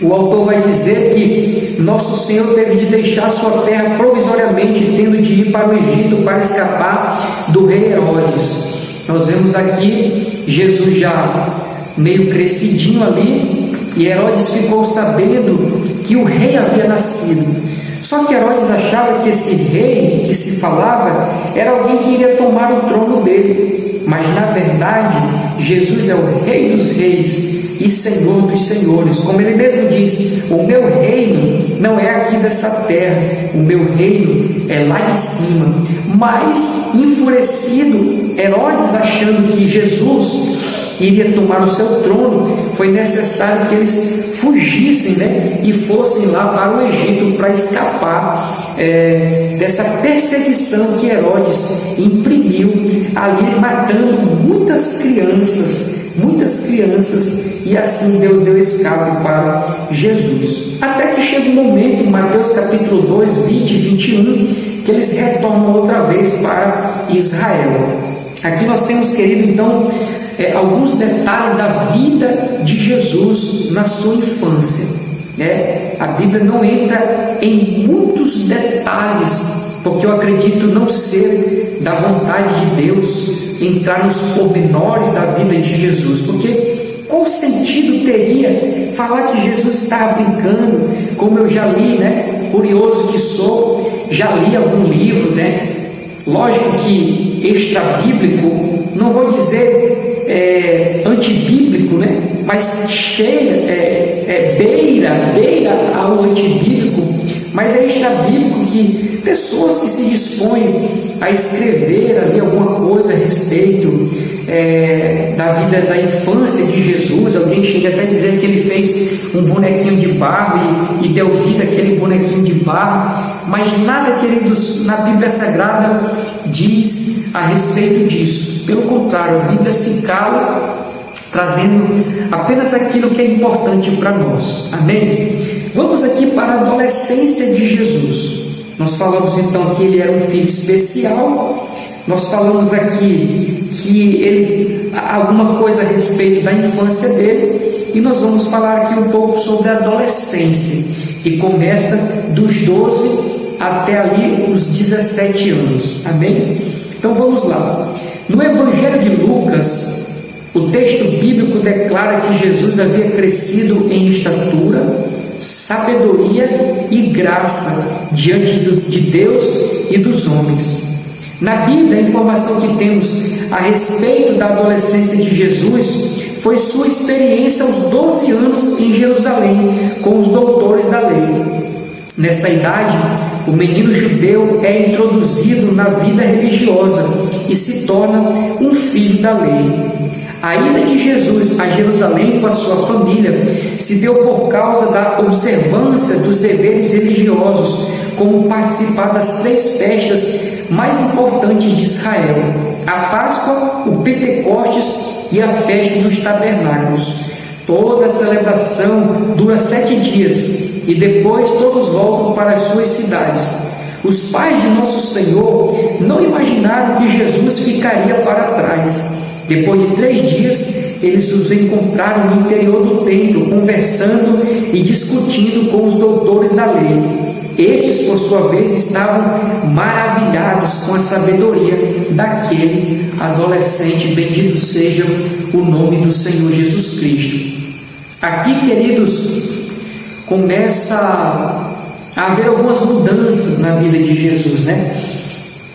o autor vai dizer que nosso Senhor teve de deixar sua terra provisoriamente, tendo de ir para o Egito para escapar do rei Herodes. Nós vemos aqui Jesus já meio crescidinho ali, e Herodes ficou sabendo que o rei havia nascido. Só que Herodes achava que esse rei que se falava era alguém que iria tomar o trono dele. Mas na verdade, Jesus é o Rei dos Reis e Senhor dos Senhores. Como ele mesmo diz: o meu reino não é aqui dessa terra, o meu reino é lá de cima. Mas, enfurecido, Herodes, achando que Jesus iria tomar o seu trono, foi necessário que eles fugissem, né, e fossem lá para o Egito para escapar dessa perseguição que Herodes imprimiu ali, matando muitas crianças, e assim Deus deu escape para Jesus. Até que chega um momento, em Mateus capítulo 2, 20 e 21, que eles retornam outra vez para Israel. Aqui nós temos, querido, então, alguns detalhes da vida de Jesus na sua infância. A Bíblia não entra em muitos detalhes, porque eu acredito não ser da vontade de Deus entrar nos pormenores da vida de Jesus. Porque qual sentido teria falar que Jesus estava brincando? Como eu já li, né? Curioso que sou, já li algum livro, né? Lógico que extra-bíblico, não vou dizer antibíblico, né? Mas beira ao antibíblico, mas é extra-bíblico que pessoas que se dispõem a escrever ali alguma coisa a respeito da vida, da infância de Jesus. Alguém chega até a dizer que ele fez um bonequinho de barro e deu vida àquele bonequinho de barro, mas nada, queridos, na Bíblia Sagrada diz a respeito disso. Pelo contrário, a Bíblia se cala, trazendo apenas aquilo que é importante para nós. Amém? Vamos aqui para a adolescência de Jesus. Nós falamos então que ele era um filho especial. Nós falamos aqui que ele, alguma coisa a respeito da infância dele, e nós vamos falar aqui um pouco sobre a adolescência, que começa dos 12 até ali os 17 anos. Amém? Então vamos lá. No Evangelho de Lucas, o texto bíblico declara que Jesus havia crescido em estatura, sabedoria e graça diante de Deus e dos homens. Na Bíblia, a informação que temos a respeito da adolescência de Jesus foi sua experiência aos 12 anos em Jerusalém com os doutores da lei. Nessa idade, o menino judeu é introduzido na vida religiosa e se torna um filho da lei. A ida de Jesus a Jerusalém com a sua família se deu por causa da observância dos deveres religiosos, como participar das 3 festas mais importantes de Israel: a Páscoa, o Pentecostes e a festa dos tabernáculos. Toda a celebração dura 7 dias e depois todos voltam para as suas cidades. Os pais de nosso Senhor não imaginaram que ficaria para trás. Depois de 3 dias, eles os encontraram no interior do templo, conversando e discutindo com os doutores da lei. Estes, por sua vez, estavam maravilhados com a sabedoria daquele adolescente. Bendito seja o nome do Senhor Jesus Cristo. Aqui, queridos, começa a haver algumas mudanças na vida de Jesus, né?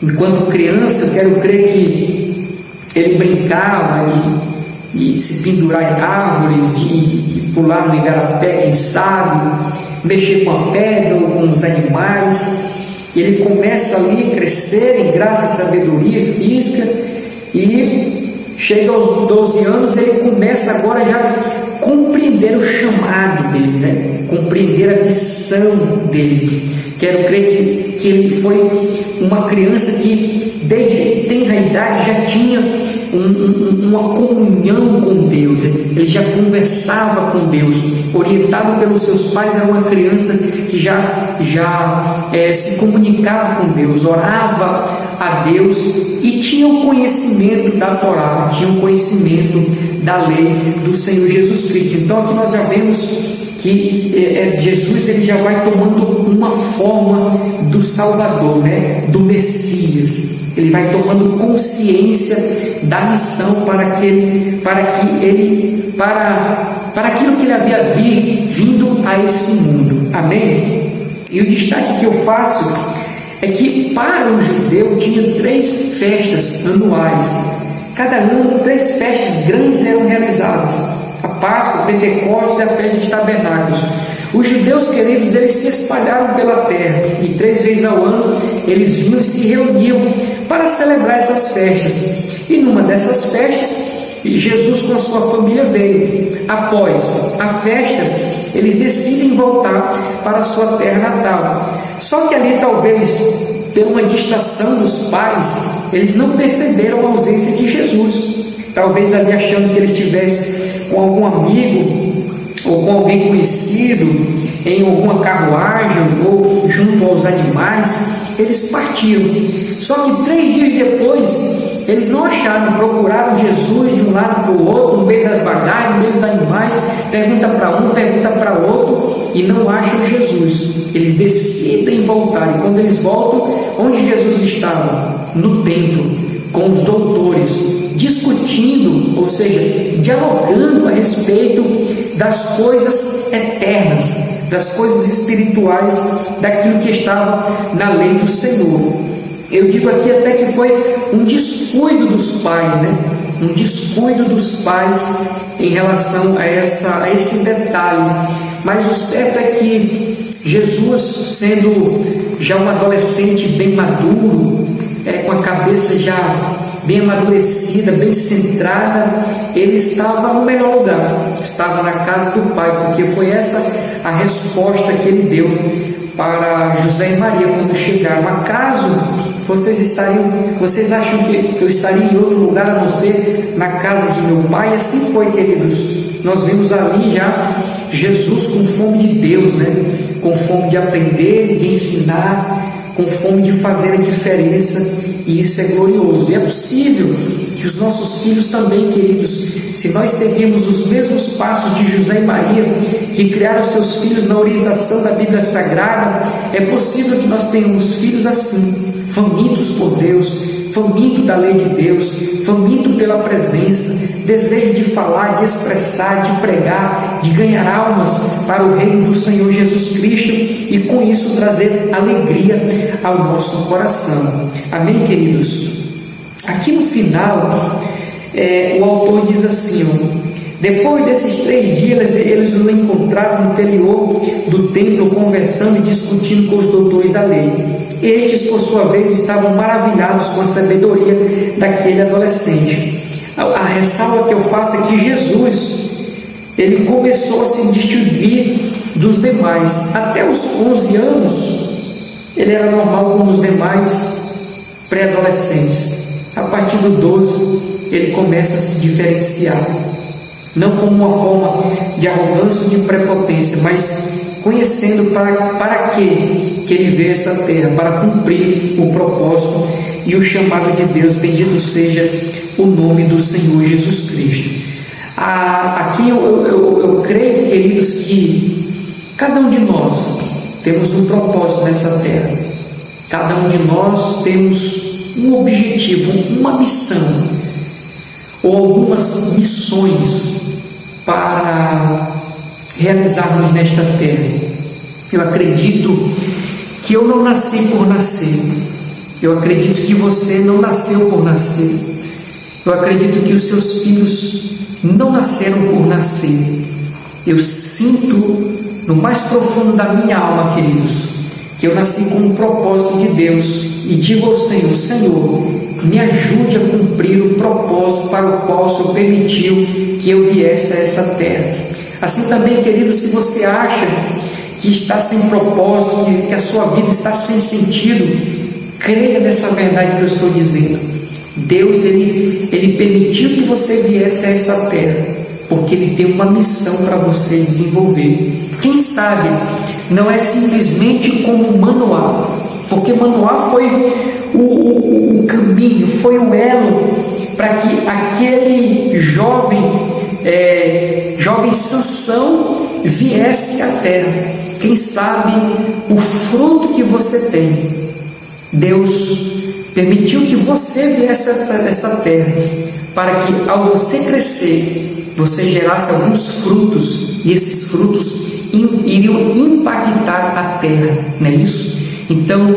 Enquanto criança, eu quero crer que ele brincava de se pendurar em árvores, de pular no igarapé, quem sabe, mexer com a pedra ou com os animais. Ele começa ali a crescer em graça e sabedoria física, e chega aos 12 anos, ele começa agora já a compreender o chamado dele, né? Compreender a missão dele. Quero crer que ele foi uma criança que desde tenra idade já tinha uma comunhão com Deus. Ele já conversava com Deus, orientado pelos seus pais. Era uma criança que já se comunicava com Deus, orava a Deus e tinha o conhecimento da Torá, tinha o conhecimento da lei do Senhor Jesus Cristo. Então aqui nós já vemos que Jesus ele já vai tomando uma forma do Salvador, né? Do Messias. Ele vai tomando consciência da missão para aquilo que ele havia vindo a esse mundo. Amém? E o destaque que eu faço é que para o judeu tinha 3 festas anuais. Cada ano 3 festas grandes eram realizadas: a Páscoa, o Pentecostes e a festa dos tabernáculos. Os judeus, queridos, eles se espalharam pela terra, e 3 vezes ao ano eles vinham e se reuniam para celebrar essas festas. E numa dessas festas, Jesus com a sua família veio. Após a festa, eles decidem voltar para a sua terra natal. Só que ali, talvez pela uma distração dos pais, eles não perceberam a ausência de Jesus. Talvez ali achando que ele estivesse com algum amigo ou com alguém conhecido, em alguma carruagem ou junto aos animais, eles partiram. Só que 3 dias depois, eles não acharam, procuraram Jesus de um lado para o outro, no meio das bagagens, no meio dos animais, pergunta para um, pergunta para outro, e não acham Jesus. Eles decidem voltar, e quando eles voltam, onde Jesus estava? No templo, com os doutores, discutindo, ou seja, dialogando a respeito das coisas eternas, das coisas espirituais, daquilo que estava na lei do Senhor. Eu digo aqui até que foi um descuido dos pais, né? Um descuido dos pais em relação a esse detalhe. Mas o certo é que Jesus, sendo já um adolescente bem maduro, com a cabeça já bem amadurecida, bem centrada, ele estava no melhor lugar, estava na casa do Pai, porque foi essa a resposta que ele deu para José e Maria quando chegaram. Acaso vocês acham que eu estaria em outro lugar a não ser na casa de meu Pai? E assim foi, queridos. Nós vimos ali já Jesus com fome de Deus, né? Com fome de aprender, de ensinar, com fome de fazer a diferença, e isso é glorioso. E é possível que os nossos filhos também, queridos, se nós seguirmos os mesmos passos de José e Maria, que criaram seus filhos na orientação da Bíblia Sagrada, é possível que nós tenhamos filhos assim, famintos por Deus, faminto da lei de Deus, faminto pela presença, desejo de falar, de expressar, de pregar, de ganhar almas para o reino do Senhor Jesus Cristo, e com isso trazer alegria ao nosso coração. Amém, queridos? Aqui no final, o autor diz assim: depois desses 3 dias, eles o encontraram no interior do templo, conversando e discutindo com os doutores da lei. Estes, por sua vez, estavam maravilhados com a sabedoria daquele adolescente. A ressalva que eu faço é que Jesus, ele começou a se distinguir dos demais. Até os 11 anos, ele era normal como os demais pré-adolescentes. A partir do 12, ele começa a se diferenciar. Não como uma forma de arrogância ou de prepotência, mas conhecendo para que ele veio a essa terra, para cumprir o propósito e o chamado de Deus. Bendito seja o nome do Senhor Jesus Cristo. Aqui eu creio, queridos, que cada um de nós temos um propósito nessa terra. Cada um de nós temos um objetivo, uma missão, ou algumas missões para realizarmos nesta terra. Eu acredito que eu não nasci por nascer. Eu acredito que você não nasceu por nascer. Eu acredito que os seus filhos não nasceram por nascer. Eu sinto no mais profundo da minha alma, queridos, que eu nasci com um propósito de Deus e digo ao Senhor: Senhor, me ajude a cumprir o propósito para o qual o Senhor permitiu que eu viesse a essa terra. Assim também, querido, se você acha que está sem propósito, que a sua vida está sem sentido, creia nessa verdade que eu estou dizendo. Deus, Ele permitiu que você viesse a essa terra, porque Ele tem uma missão para você desenvolver. Quem sabe não é simplesmente como manual, porque manual foi o caminho, foi o elo para que aquele jovem Sansão viesse à terra. Quem sabe o fruto que você tem, Deus permitiu que você viesse a essa terra, para que ao você crescer, você gerasse alguns frutos, e esses frutos iriam impactar a terra, não é isso? Então,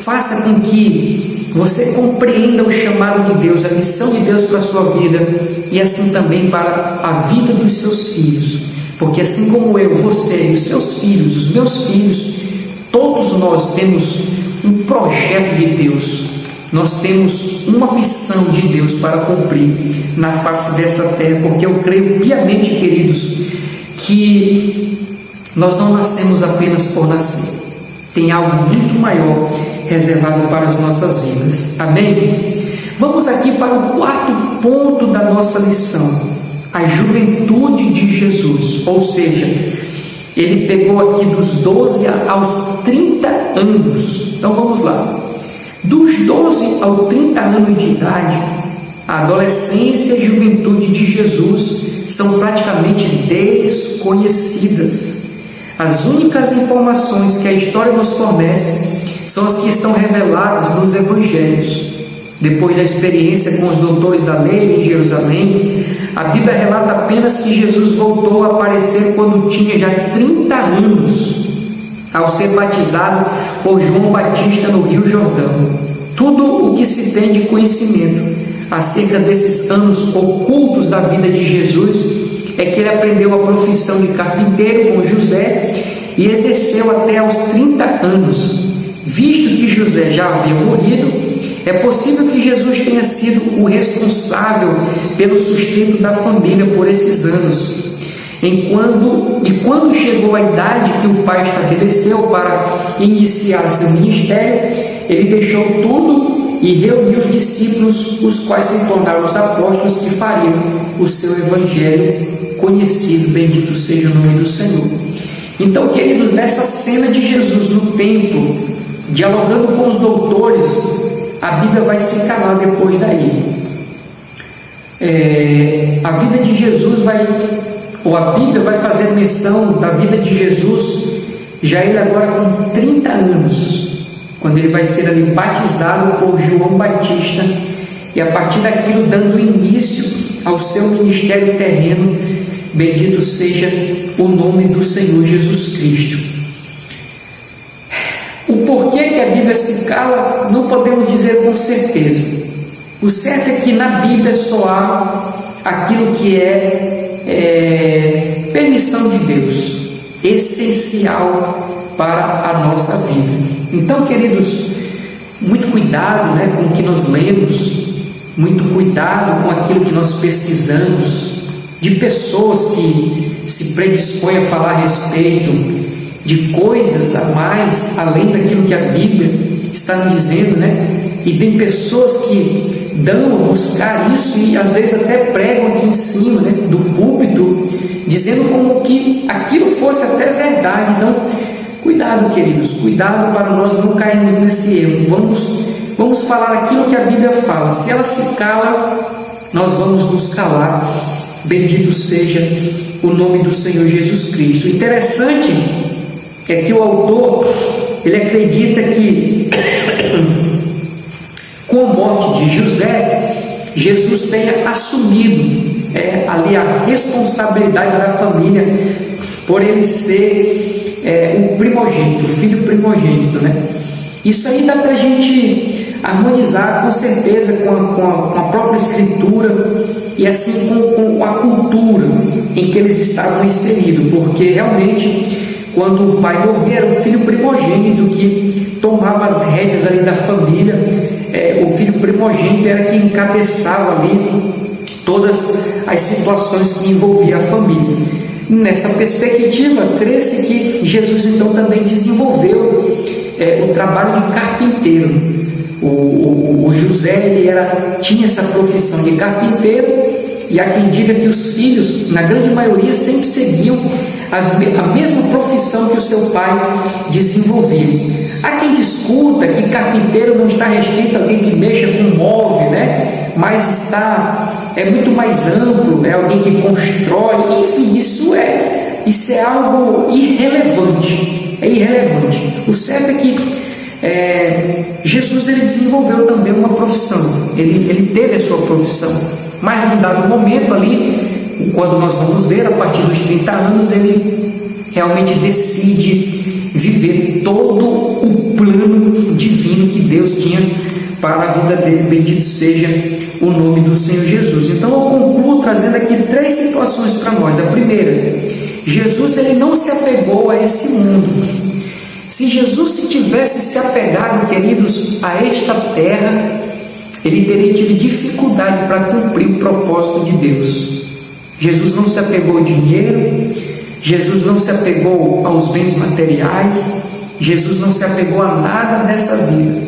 faça com que você compreenda o chamado de Deus, a missão de Deus para a sua vida, e assim também para a vida dos seus filhos, porque assim como eu, você, os seus filhos, os meus filhos, todos nós temos um projeto de Deus, nós temos uma missão de Deus para cumprir na face dessa terra, porque eu creio piamente, queridos, que nós não nascemos apenas por nascer, tem algo muito maior reservado para as nossas vidas. Amém? Vamos aqui para o quarto ponto da nossa lição: a juventude de Jesus. Ou seja, ele pegou aqui dos 12 aos 30 anos. Então vamos lá. Dos 12 aos 30 anos de idade, a adolescência e a juventude de Jesus são praticamente desconhecidas. As únicas informações que a história nos fornece são as que estão reveladas nos evangelhos. Depois da experiência com os doutores da lei em Jerusalém, a Bíblia relata apenas que Jesus voltou a aparecer quando tinha já 30 anos, ao ser batizado por João Batista no Rio Jordão. Tudo o que se tem de conhecimento acerca desses anos ocultos da vida de Jesus é que ele aprendeu a profissão de carpinteiro com José e exerceu até aos 30 anos. Visto que José já havia morrido, é possível que Jesus tenha sido o responsável pelo sustento da família por esses anos. Quando chegou a idade que o pai estabeleceu para iniciar seu ministério, ele deixou tudo e reuniu os discípulos, os quais se tornaram os apóstolos que fariam o seu evangelho conhecido. Bendito seja o nome do Senhor. Então, queridos, nessa cena de Jesus no templo, dialogando com os doutores, a Bíblia vai se calar depois daí. A vida de Jesus a Bíblia vai fazer menção da vida de Jesus, já ele agora com 30 anos, quando ele vai ser ali batizado por João Batista, e a partir daquilo dando início ao seu ministério terreno. Bendito seja o nome do Senhor Jesus Cristo. O porquê que a Bíblia se cala, não podemos dizer com certeza. O certo é que na Bíblia só há aquilo que é permissão de Deus, essencial para a nossa vida. Então, queridos, muito cuidado, com o que nós lemos, muito cuidado com aquilo que nós pesquisamos, de pessoas que se predispõem a falar a respeito de coisas a mais, além daquilo que a Bíblia está nos dizendo, E tem pessoas que dão a buscar isso e às vezes até pregam aqui em cima, do púlpito, dizendo como que aquilo fosse até verdade. Então, cuidado, queridos, cuidado para nós não cairmos nesse erro. Vamos vamos falar aquilo que a Bíblia fala. Se ela se cala, nós vamos nos calar. Bendito seja o nome do Senhor Jesus Cristo. O interessante é que o autor, ele acredita que com a morte de José, Jesus tenha assumido ali a responsabilidade da família, por ele ser o primogênito, o filho primogênito, né? Isso aí dá para a gente harmonizar com certeza com a própria Escritura e assim com a cultura em que eles estavam inseridos, porque realmente quando o pai morria era o filho primogênito que tomava as rédeas ali da família. O filho primogênito era quem encabeçava ali todas as situações que envolviam a família. Nessa perspectiva, crê-se que Jesus então também desenvolveu o trabalho de carpinteiro. O José tinha essa profissão de carpinteiro, e há quem diga que os filhos, na grande maioria, sempre seguiam a mesma profissão que o seu pai desenvolvia. Há quem discuta que carpinteiro não está restrito a alguém que mexa com móvel, né? Mas é muito mais amplo, é alguém que constrói, enfim, isso é algo irrelevante, é irrelevante. O certo é que Jesus ele desenvolveu também uma profissão, ele teve a sua profissão, mas num dado momento ali, quando nós vamos ver, a partir dos 30 anos, ele realmente decide viver todo o plano divino que Deus tinha para a vida dele. Bendito seja o nome do Senhor Jesus. Então eu concluo trazendo aqui 3 situações para nós. A primeira, Jesus ele não se apegou a esse mundo. Se Jesus tivesse se apegado, queridos, a esta terra, ele teria tido dificuldade para cumprir o propósito de Deus. Jesus não se apegou ao dinheiro, Jesus não se apegou aos bens materiais, Jesus não se apegou a nada dessa vida.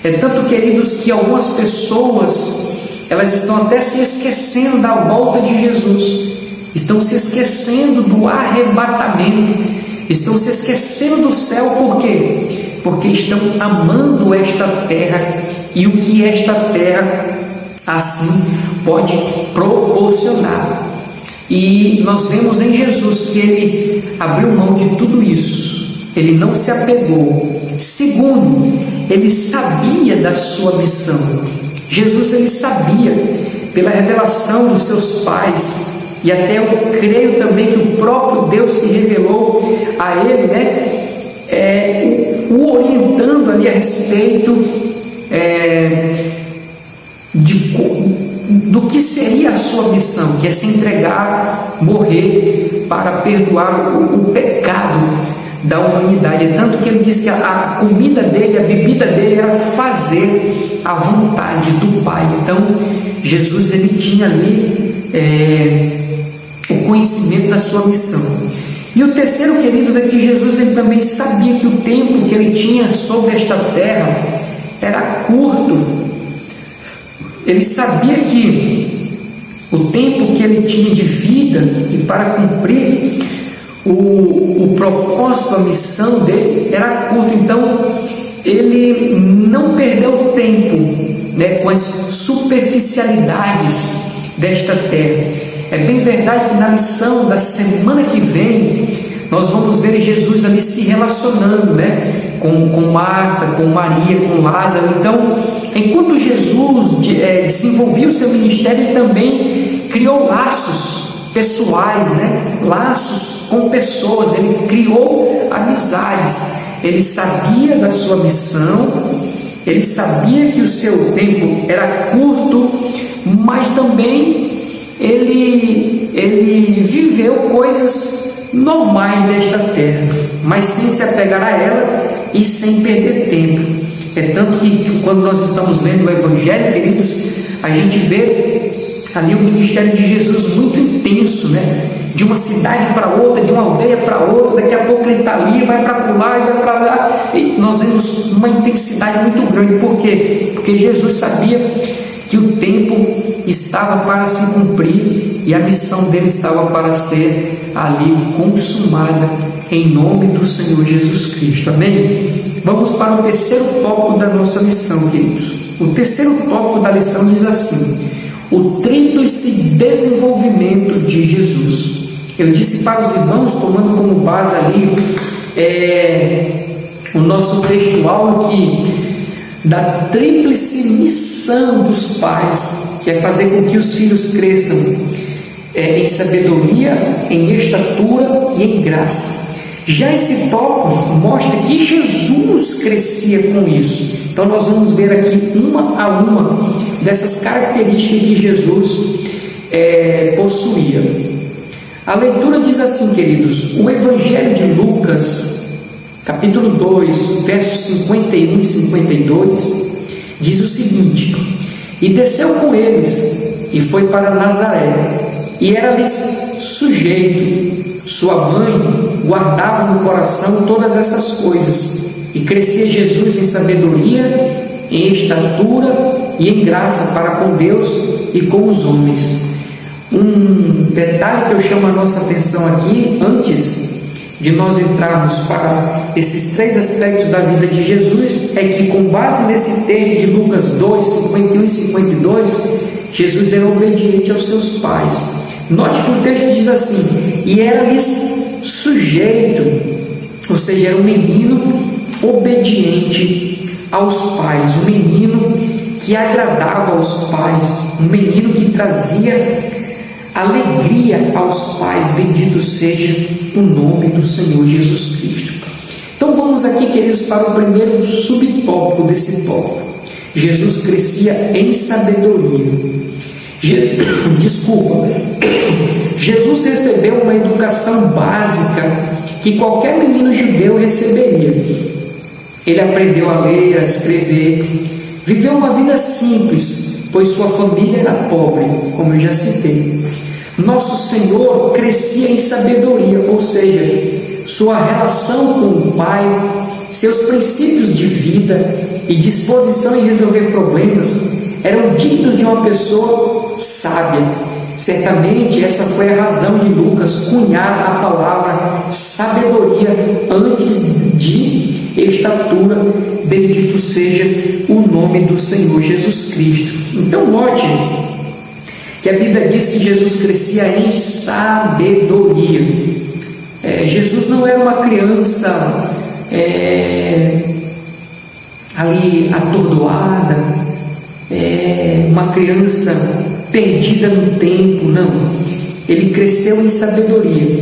É tanto, queridos, que algumas pessoas, elas estão até se esquecendo da volta de Jesus, estão se esquecendo do arrebatamento, estão se esquecendo do céu. Por quê? Porque estão amando esta terra e o que esta terra assim pode proporcionar. E nós vemos em Jesus que ele abriu mão de tudo isso, ele não se apegou. Segundo, ele sabia da sua missão. Jesus ele sabia, pela revelação dos seus pais, e até eu creio também que o próprio Deus se revelou a ele, o orientando ali a respeito do que seria a sua missão, que é se entregar, morrer para perdoar o pecado da humanidade. É tanto que ele disse que a comida dele, a bebida dele era fazer a vontade do Pai. Então Jesus ele tinha ali o conhecimento da sua missão. E o terceiro, queridos, é que Jesus ele também sabia que o tempo que ele tinha sobre esta terra era curto. Ele sabia que o tempo que ele tinha de vida e para cumprir o propósito, a missão dele era curto. Então ele não perdeu tempo com as superficialidades desta terra. É bem verdade que na lição da semana que vem nós vamos ver Jesus ali se relacionando com Marta, com Maria, com Lázaro. Então, enquanto Jesus desenvolvia o seu ministério, ele também criou laços pessoais, laços com pessoas, ele criou amizades. Ele sabia da sua missão, ele sabia que o seu tempo era curto, mas também ele viveu coisas normais desta terra, mas sem se apegar a ela e sem perder tempo. É tanto que quando nós estamos lendo o Evangelho, queridos, a gente vê ali o ministério de Jesus muito intenso, de uma cidade para outra, de uma aldeia para outra. Daqui a pouco ele está ali, vai para lá e vai para lá, e nós vemos uma intensidade muito grande. Por quê? Porque Jesus sabia que o tempo estava para se cumprir e a missão dele estava para ser ali consumada em nome do Senhor Jesus Cristo. Amém? Vamos para o terceiro tópico da nossa lição, queridos. O terceiro tópico da lição diz assim: o tríplice desenvolvimento de Jesus. Eu disse para os irmãos, tomando como base ali o nosso textual, que da tríplice missão dos pais, que é fazer com que os filhos cresçam em sabedoria, em estatura e em graça. Já esse tópico mostra que Jesus crescia com isso. Então nós vamos ver aqui uma a uma dessas características que Jesus possuía. A leitura diz assim, queridos: o Evangelho de Lucas, capítulo 2, versos 51 e 52, diz o seguinte: e desceu com eles, e foi para Nazaré, e era-lhes sujeito. Sua mãe guardava no coração todas essas coisas, e crescia Jesus em sabedoria, em estatura e em graça para com Deus e com os homens. Um detalhe que eu chamo a nossa atenção aqui, antes de nós entrarmos para esses três aspectos da vida de Jesus, é que, com base nesse texto de Lucas 2, 51 e 52, Jesus era obediente aos seus pais. Note que o texto diz assim: e era-lhes sujeito, ou seja, era um menino obediente aos pais, um menino que agradava aos pais, um menino que trazia alegria aos pais. Bendito seja o nome do Senhor Jesus Cristo. Então vamos aqui, queridos, para o primeiro subtópico desse tópico. Jesus crescia em sabedoria. Jesus recebeu uma educação básica que qualquer menino judeu receberia. Ele aprendeu a ler, a escrever, viveu uma vida simples, pois sua família era pobre, como eu já citei. Nosso Senhor crescia em sabedoria, ou seja, sua relação com o Pai, seus princípios de vida e disposição em resolver problemas eram dignos de uma pessoa sábia. Certamente essa foi a razão de Lucas cunhar a palavra sabedoria antes de estatura. Bendito seja o nome do Senhor Jesus Cristo. Então note que a Bíblia diz que Jesus crescia em sabedoria. Jesus não era uma criança ali atordoada, uma criança perdida no tempo, não. Ele cresceu em sabedoria.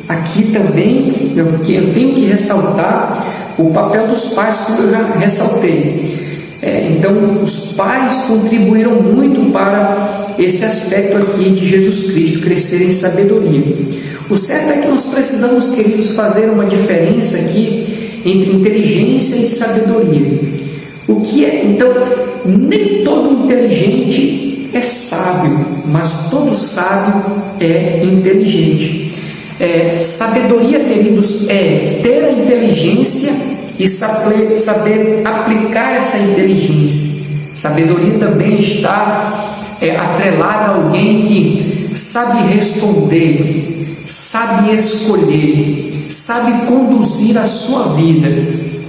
Aqui também eu tenho que ressaltar o papel dos pais, como eu já ressaltei. Então os pais contribuíram muito para esse aspecto aqui de Jesus Cristo crescer em sabedoria. O certo é que nós precisamos, queridos, fazer uma diferença aqui entre inteligência e sabedoria. O que é? Então, nem todo inteligente é sábio, mas todo sábio é inteligente. Sabedoria, queridos, é ter a inteligência e saber aplicar essa inteligência. Sabedoria também está atrelada a alguém que sabe responder, sabe escolher, sabe conduzir a sua vida.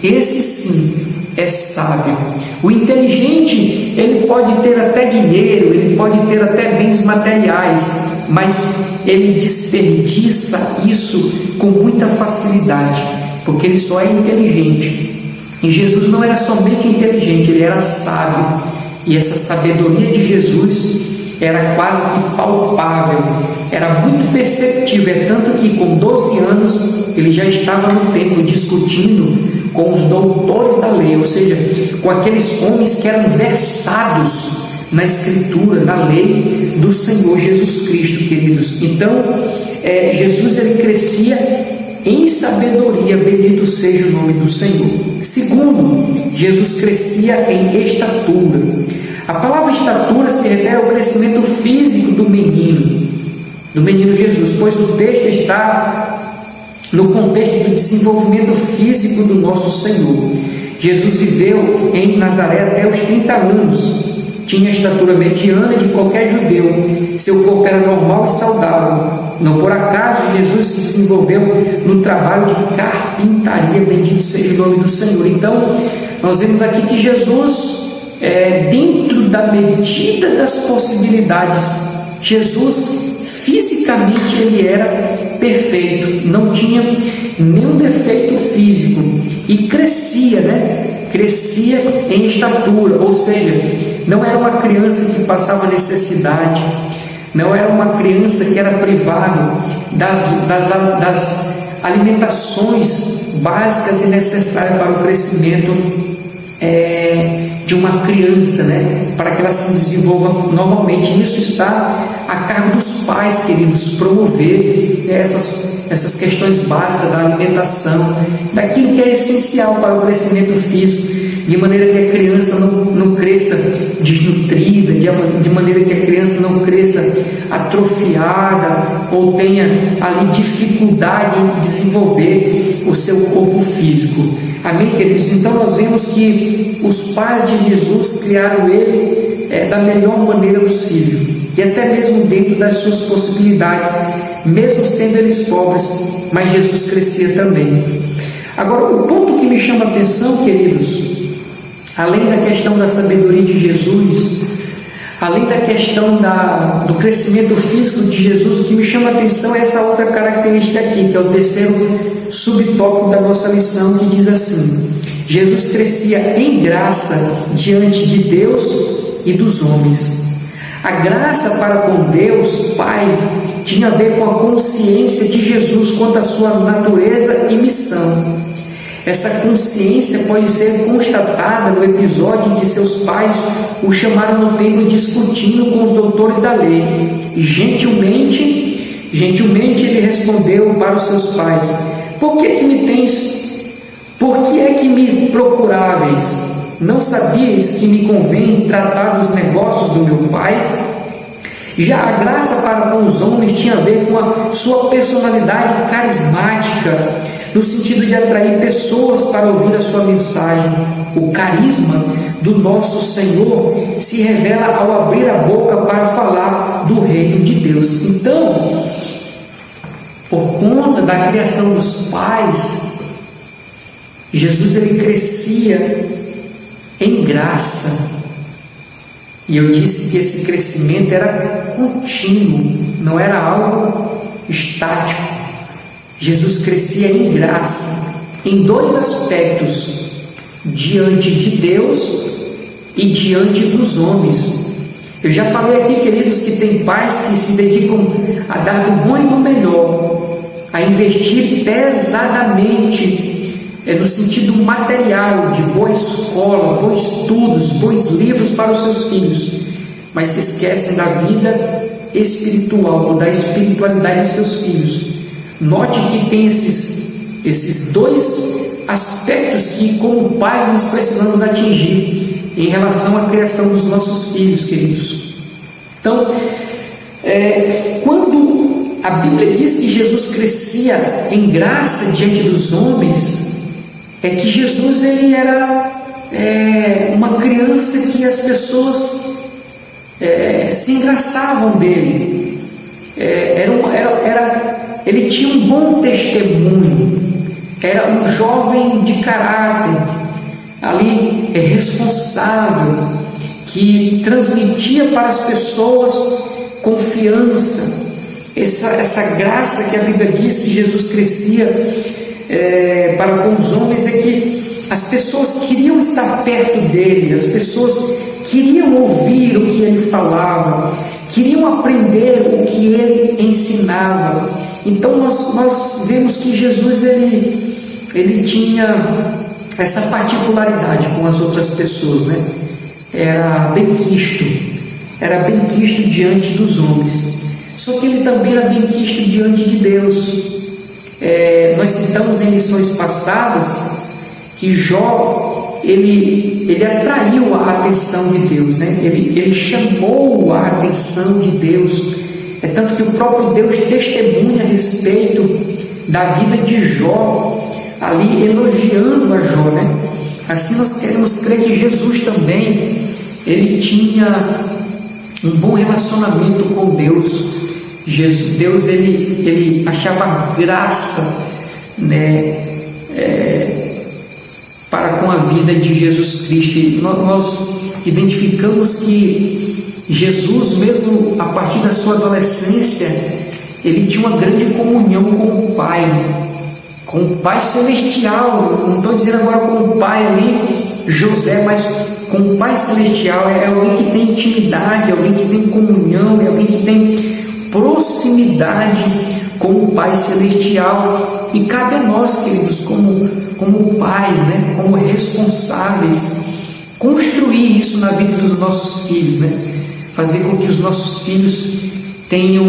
Esse sim é sábio. O inteligente, ele pode ter até dinheiro, ele pode ter até bens materiais, mas ele desperdiça isso com muita facilidade, porque ele só é inteligente. E Jesus não era somente inteligente, ele era sábio. E essa sabedoria de Jesus era quase que palpável, era muito perceptível. É tanto que com 12 anos ele já estava no templo discutindo com os doutores da lei, ou seja, com aqueles homens que eram versados na escritura, na lei do Senhor Jesus Cristo, queridos. Então Jesus ele crescia em sabedoria. Bendito seja o nome do Senhor. Segundo, Jesus crescia em estatura. A palavra estatura se refere ao crescimento físico do menino Jesus, pois o texto está no contexto do desenvolvimento físico do nosso Senhor. Jesus viveu em Nazaré até os 30 anos. tinha a estatura mediana de qualquer judeu. Seu corpo era normal e saudável. Não por acaso Jesus se desenvolveu no trabalho de carpintaria, bendito seja o nome do Senhor. Então, nós vemos aqui que Jesus, dentro da medida das possibilidades, Jesus fisicamente ele era perfeito, não tinha nenhum defeito físico e crescia, crescia em estatura, ou seja, não era uma criança que passava necessidade, não era uma criança que era privada das alimentações básicas e necessárias para o crescimento de uma criança, para que ela se desenvolva normalmente. Isso está a cargo dos pais, queridos, promover essas questões básicas da alimentação, daquilo que é essencial para o crescimento físico, de maneira que a criança não cresça desnutrida, de maneira que a criança não cresça atrofiada ou tenha ali dificuldade em desenvolver o seu corpo físico. Amém, queridos? Então nós vemos que os pais de Jesus criaram ele da melhor maneira possível, e até mesmo dentro das suas possibilidades, mesmo sendo eles pobres, mas Jesus crescia também. Agora, o ponto que me chama a atenção, queridos, além da questão da sabedoria de Jesus, além da questão do crescimento físico de Jesus, o que me chama a atenção é essa outra característica aqui, que é o terceiro subtópico da nossa lição, que diz assim: Jesus crescia em graça diante de Deus e dos homens. A graça para com Deus Pai tinha a ver com a consciência de Jesus quanto à sua natureza e missão. Essa consciência pode ser constatada no episódio em que seus pais o chamaram no templo discutindo com os doutores da lei. E gentilmente ele respondeu para os seus pais: Por que é que me procuráveis? Não sabias que me convém tratar dos negócios do meu Pai? Já a graça para com os homens tinha a ver com a sua personalidade carismática, no sentido de atrair pessoas para ouvir a sua mensagem. O carisma do nosso Senhor se revela ao abrir a boca para falar do reino de Deus. Então, por conta da criação dos pais, Jesus ele crescia em graça. E eu disse que esse crescimento era contínuo, não era algo estático. Jesus crescia em graça, em dois aspectos: diante de Deus e diante dos homens. Eu já falei aqui, queridos, que tem pais que se dedicam a dar do bom e do melhor, a investir pesadamente no sentido material, de boa escola, bons estudos, bons livros para os seus filhos, mas se esquecem da vida espiritual, ou da espiritualidade dos seus filhos. Note que tem esses dois aspectos que, como pais, nós precisamos atingir em relação à criação dos nossos filhos, queridos. Então, quando a Bíblia diz que Jesus crescia em graça diante dos homens, é que Jesus ele era uma criança que as pessoas se engraçavam dele. Ele tinha um bom testemunho, era um jovem de caráter, ali responsável, que transmitia para as pessoas confiança, essa graça que a Bíblia diz que Jesus crescia para com os homens, é que as pessoas queriam estar perto dele, as pessoas queriam ouvir o que ele falava, queriam aprender o que ele ensinava. Então nós vemos que Jesus ele tinha essa particularidade com as outras pessoas, era bem quisto diante dos homens. Só que ele também era bem quisto diante de Deus. Nós citamos em lições passadas que Jó ele atraiu a atenção de Deus, ele chamou a atenção de Deus. É tanto que o próprio Deus testemunha a respeito da vida de Jó, ali elogiando a Jó, Assim nós queremos crer que Jesus também ele tinha um bom relacionamento com Deus. Deus ele achava graça, né, para com a vida de Jesus Cristo. E nós identificamos que Jesus, mesmo a partir da sua adolescência, ele tinha uma grande comunhão com o Pai Celestial. Não estou dizendo agora com o Pai ali, José, mas com o Pai Celestial. É alguém que tem intimidade, é alguém que tem comunhão, é alguém que tem proximidade com o Pai Celestial. E cabe a nós, queridos, como pais, né, como responsáveis, construir isso na vida dos nossos filhos, né? Fazer com que os nossos filhos tenham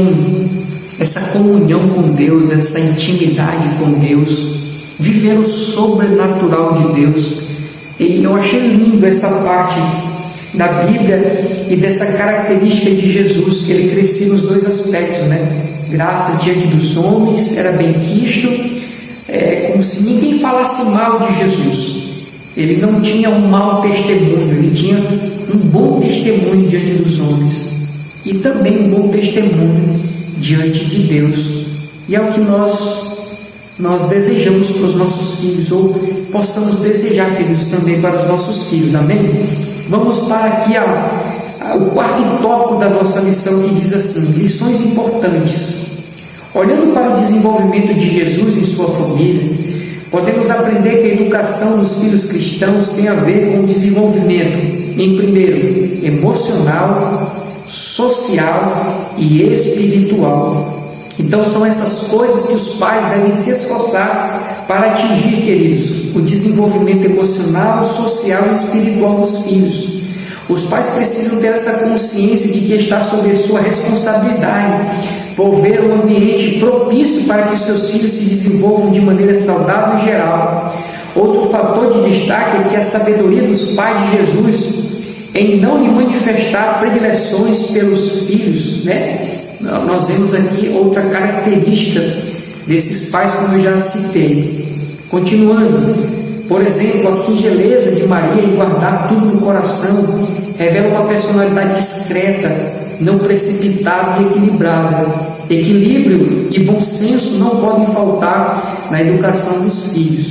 essa comunhão com Deus, essa intimidade com Deus, viver o sobrenatural de Deus. E eu achei lindo essa parte da Bíblia e dessa característica de Jesus, que ele crescia nos dois aspectos, né? Graça diante dos homens, era bem quisto, como se ninguém falasse mal de Jesus. Ele não tinha um mau testemunho, ele tinha um bom testemunho diante dos homens e também um bom testemunho diante de Deus. E é o que nós desejamos para os nossos filhos, ou possamos desejar, queridos, também para os nossos filhos. Amém? Vamos para aqui o quarto tópico da nossa lição, que diz assim: lições importantes. Olhando para o desenvolvimento de Jesus em sua família, podemos aprender que a educação dos filhos cristãos tem a ver com o desenvolvimento, em primeiro, emocional, social e espiritual. Então são essas coisas que os pais devem se esforçar para atingir, queridos: o desenvolvimento emocional, social e espiritual dos filhos. Os pais precisam ter essa consciência de que está sob sua responsabilidade prover um ambiente propício para que os seus filhos se desenvolvam de maneira saudável e geral. Outro fator de destaque é que a sabedoria dos pais de Jesus em não lhe manifestar predileções pelos filhos, né? Nós vemos aqui outra característica desses pais, como eu já citei. Continuando, por exemplo, a singeleza de Maria em guardar tudo no coração revela uma personalidade discreta, não precipitada e equilibrada. Equilíbrio e bom senso não podem faltar na educação dos filhos.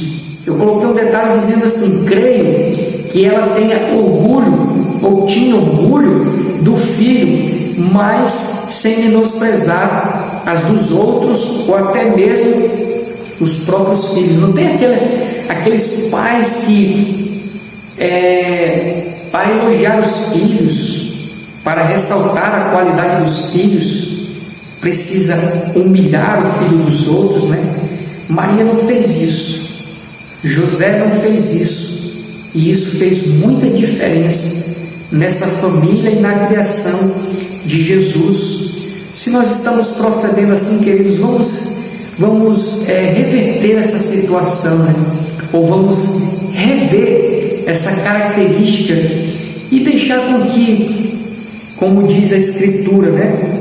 Eu coloquei um detalhe dizendo assim: creio que ela tenha orgulho, ou tinha orgulho do filho, mas sem menosprezar as dos outros, ou até mesmo os próprios filhos. Não tem aqueles pais que, para elogiar os filhos, para ressaltar a qualidade dos filhos, precisa humilhar o filho dos outros, né? Maria não fez isso, José não fez isso, e isso fez muita diferença nessa família e na criação de Jesus. Se nós estamos procedendo assim, queridos, vamos reverter essa situação, né? Ou vamos rever essa característica e deixar com que, como diz a Escritura, né?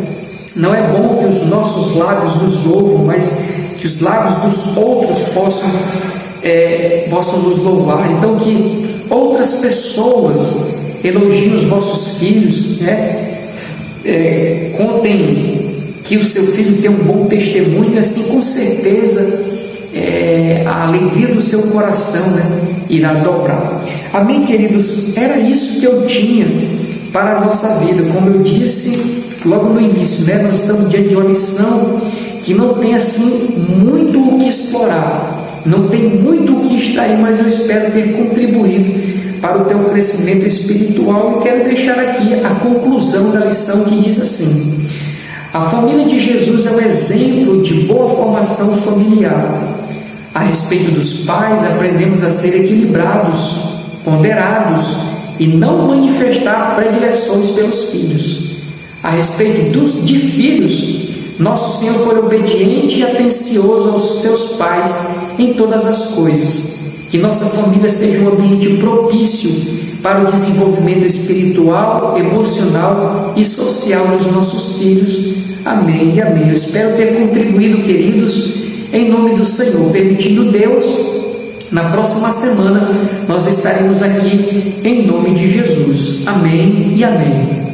Não é bom que os nossos lábios nos louvam, mas que os lábios dos outros possam nos louvar. Então, que outras pessoas elogiem os vossos filhos, né? Contem que o seu filho tem um bom testemunho, e assim, com certeza, a alegria do seu coração, né, irá dobrar. Amém, queridos? Era isso que eu tinha para a nossa vida. Como eu disse logo no início, né, nós estamos diante de uma lição que não tem assim muito o que explorar, não tem muito o que extrair, mas eu espero ter contribuído para o teu crescimento espiritual. E quero deixar aqui a conclusão da lição, que diz assim: a família de Jesus é um exemplo de boa formação familiar. A respeito dos pais, aprendemos a ser equilibrados, ponderados e não manifestar predileções pelos filhos. A respeito de filhos, nosso Senhor foi obediente e atencioso aos seus pais em todas as coisas. Que nossa família seja um ambiente propício para o desenvolvimento espiritual, emocional e social dos nossos filhos. Amém e amém. Eu espero ter contribuído, queridos, em nome do Senhor. Permitindo Deus, Na próxima semana nós estaremos aqui em nome de Jesus. Amém e amém.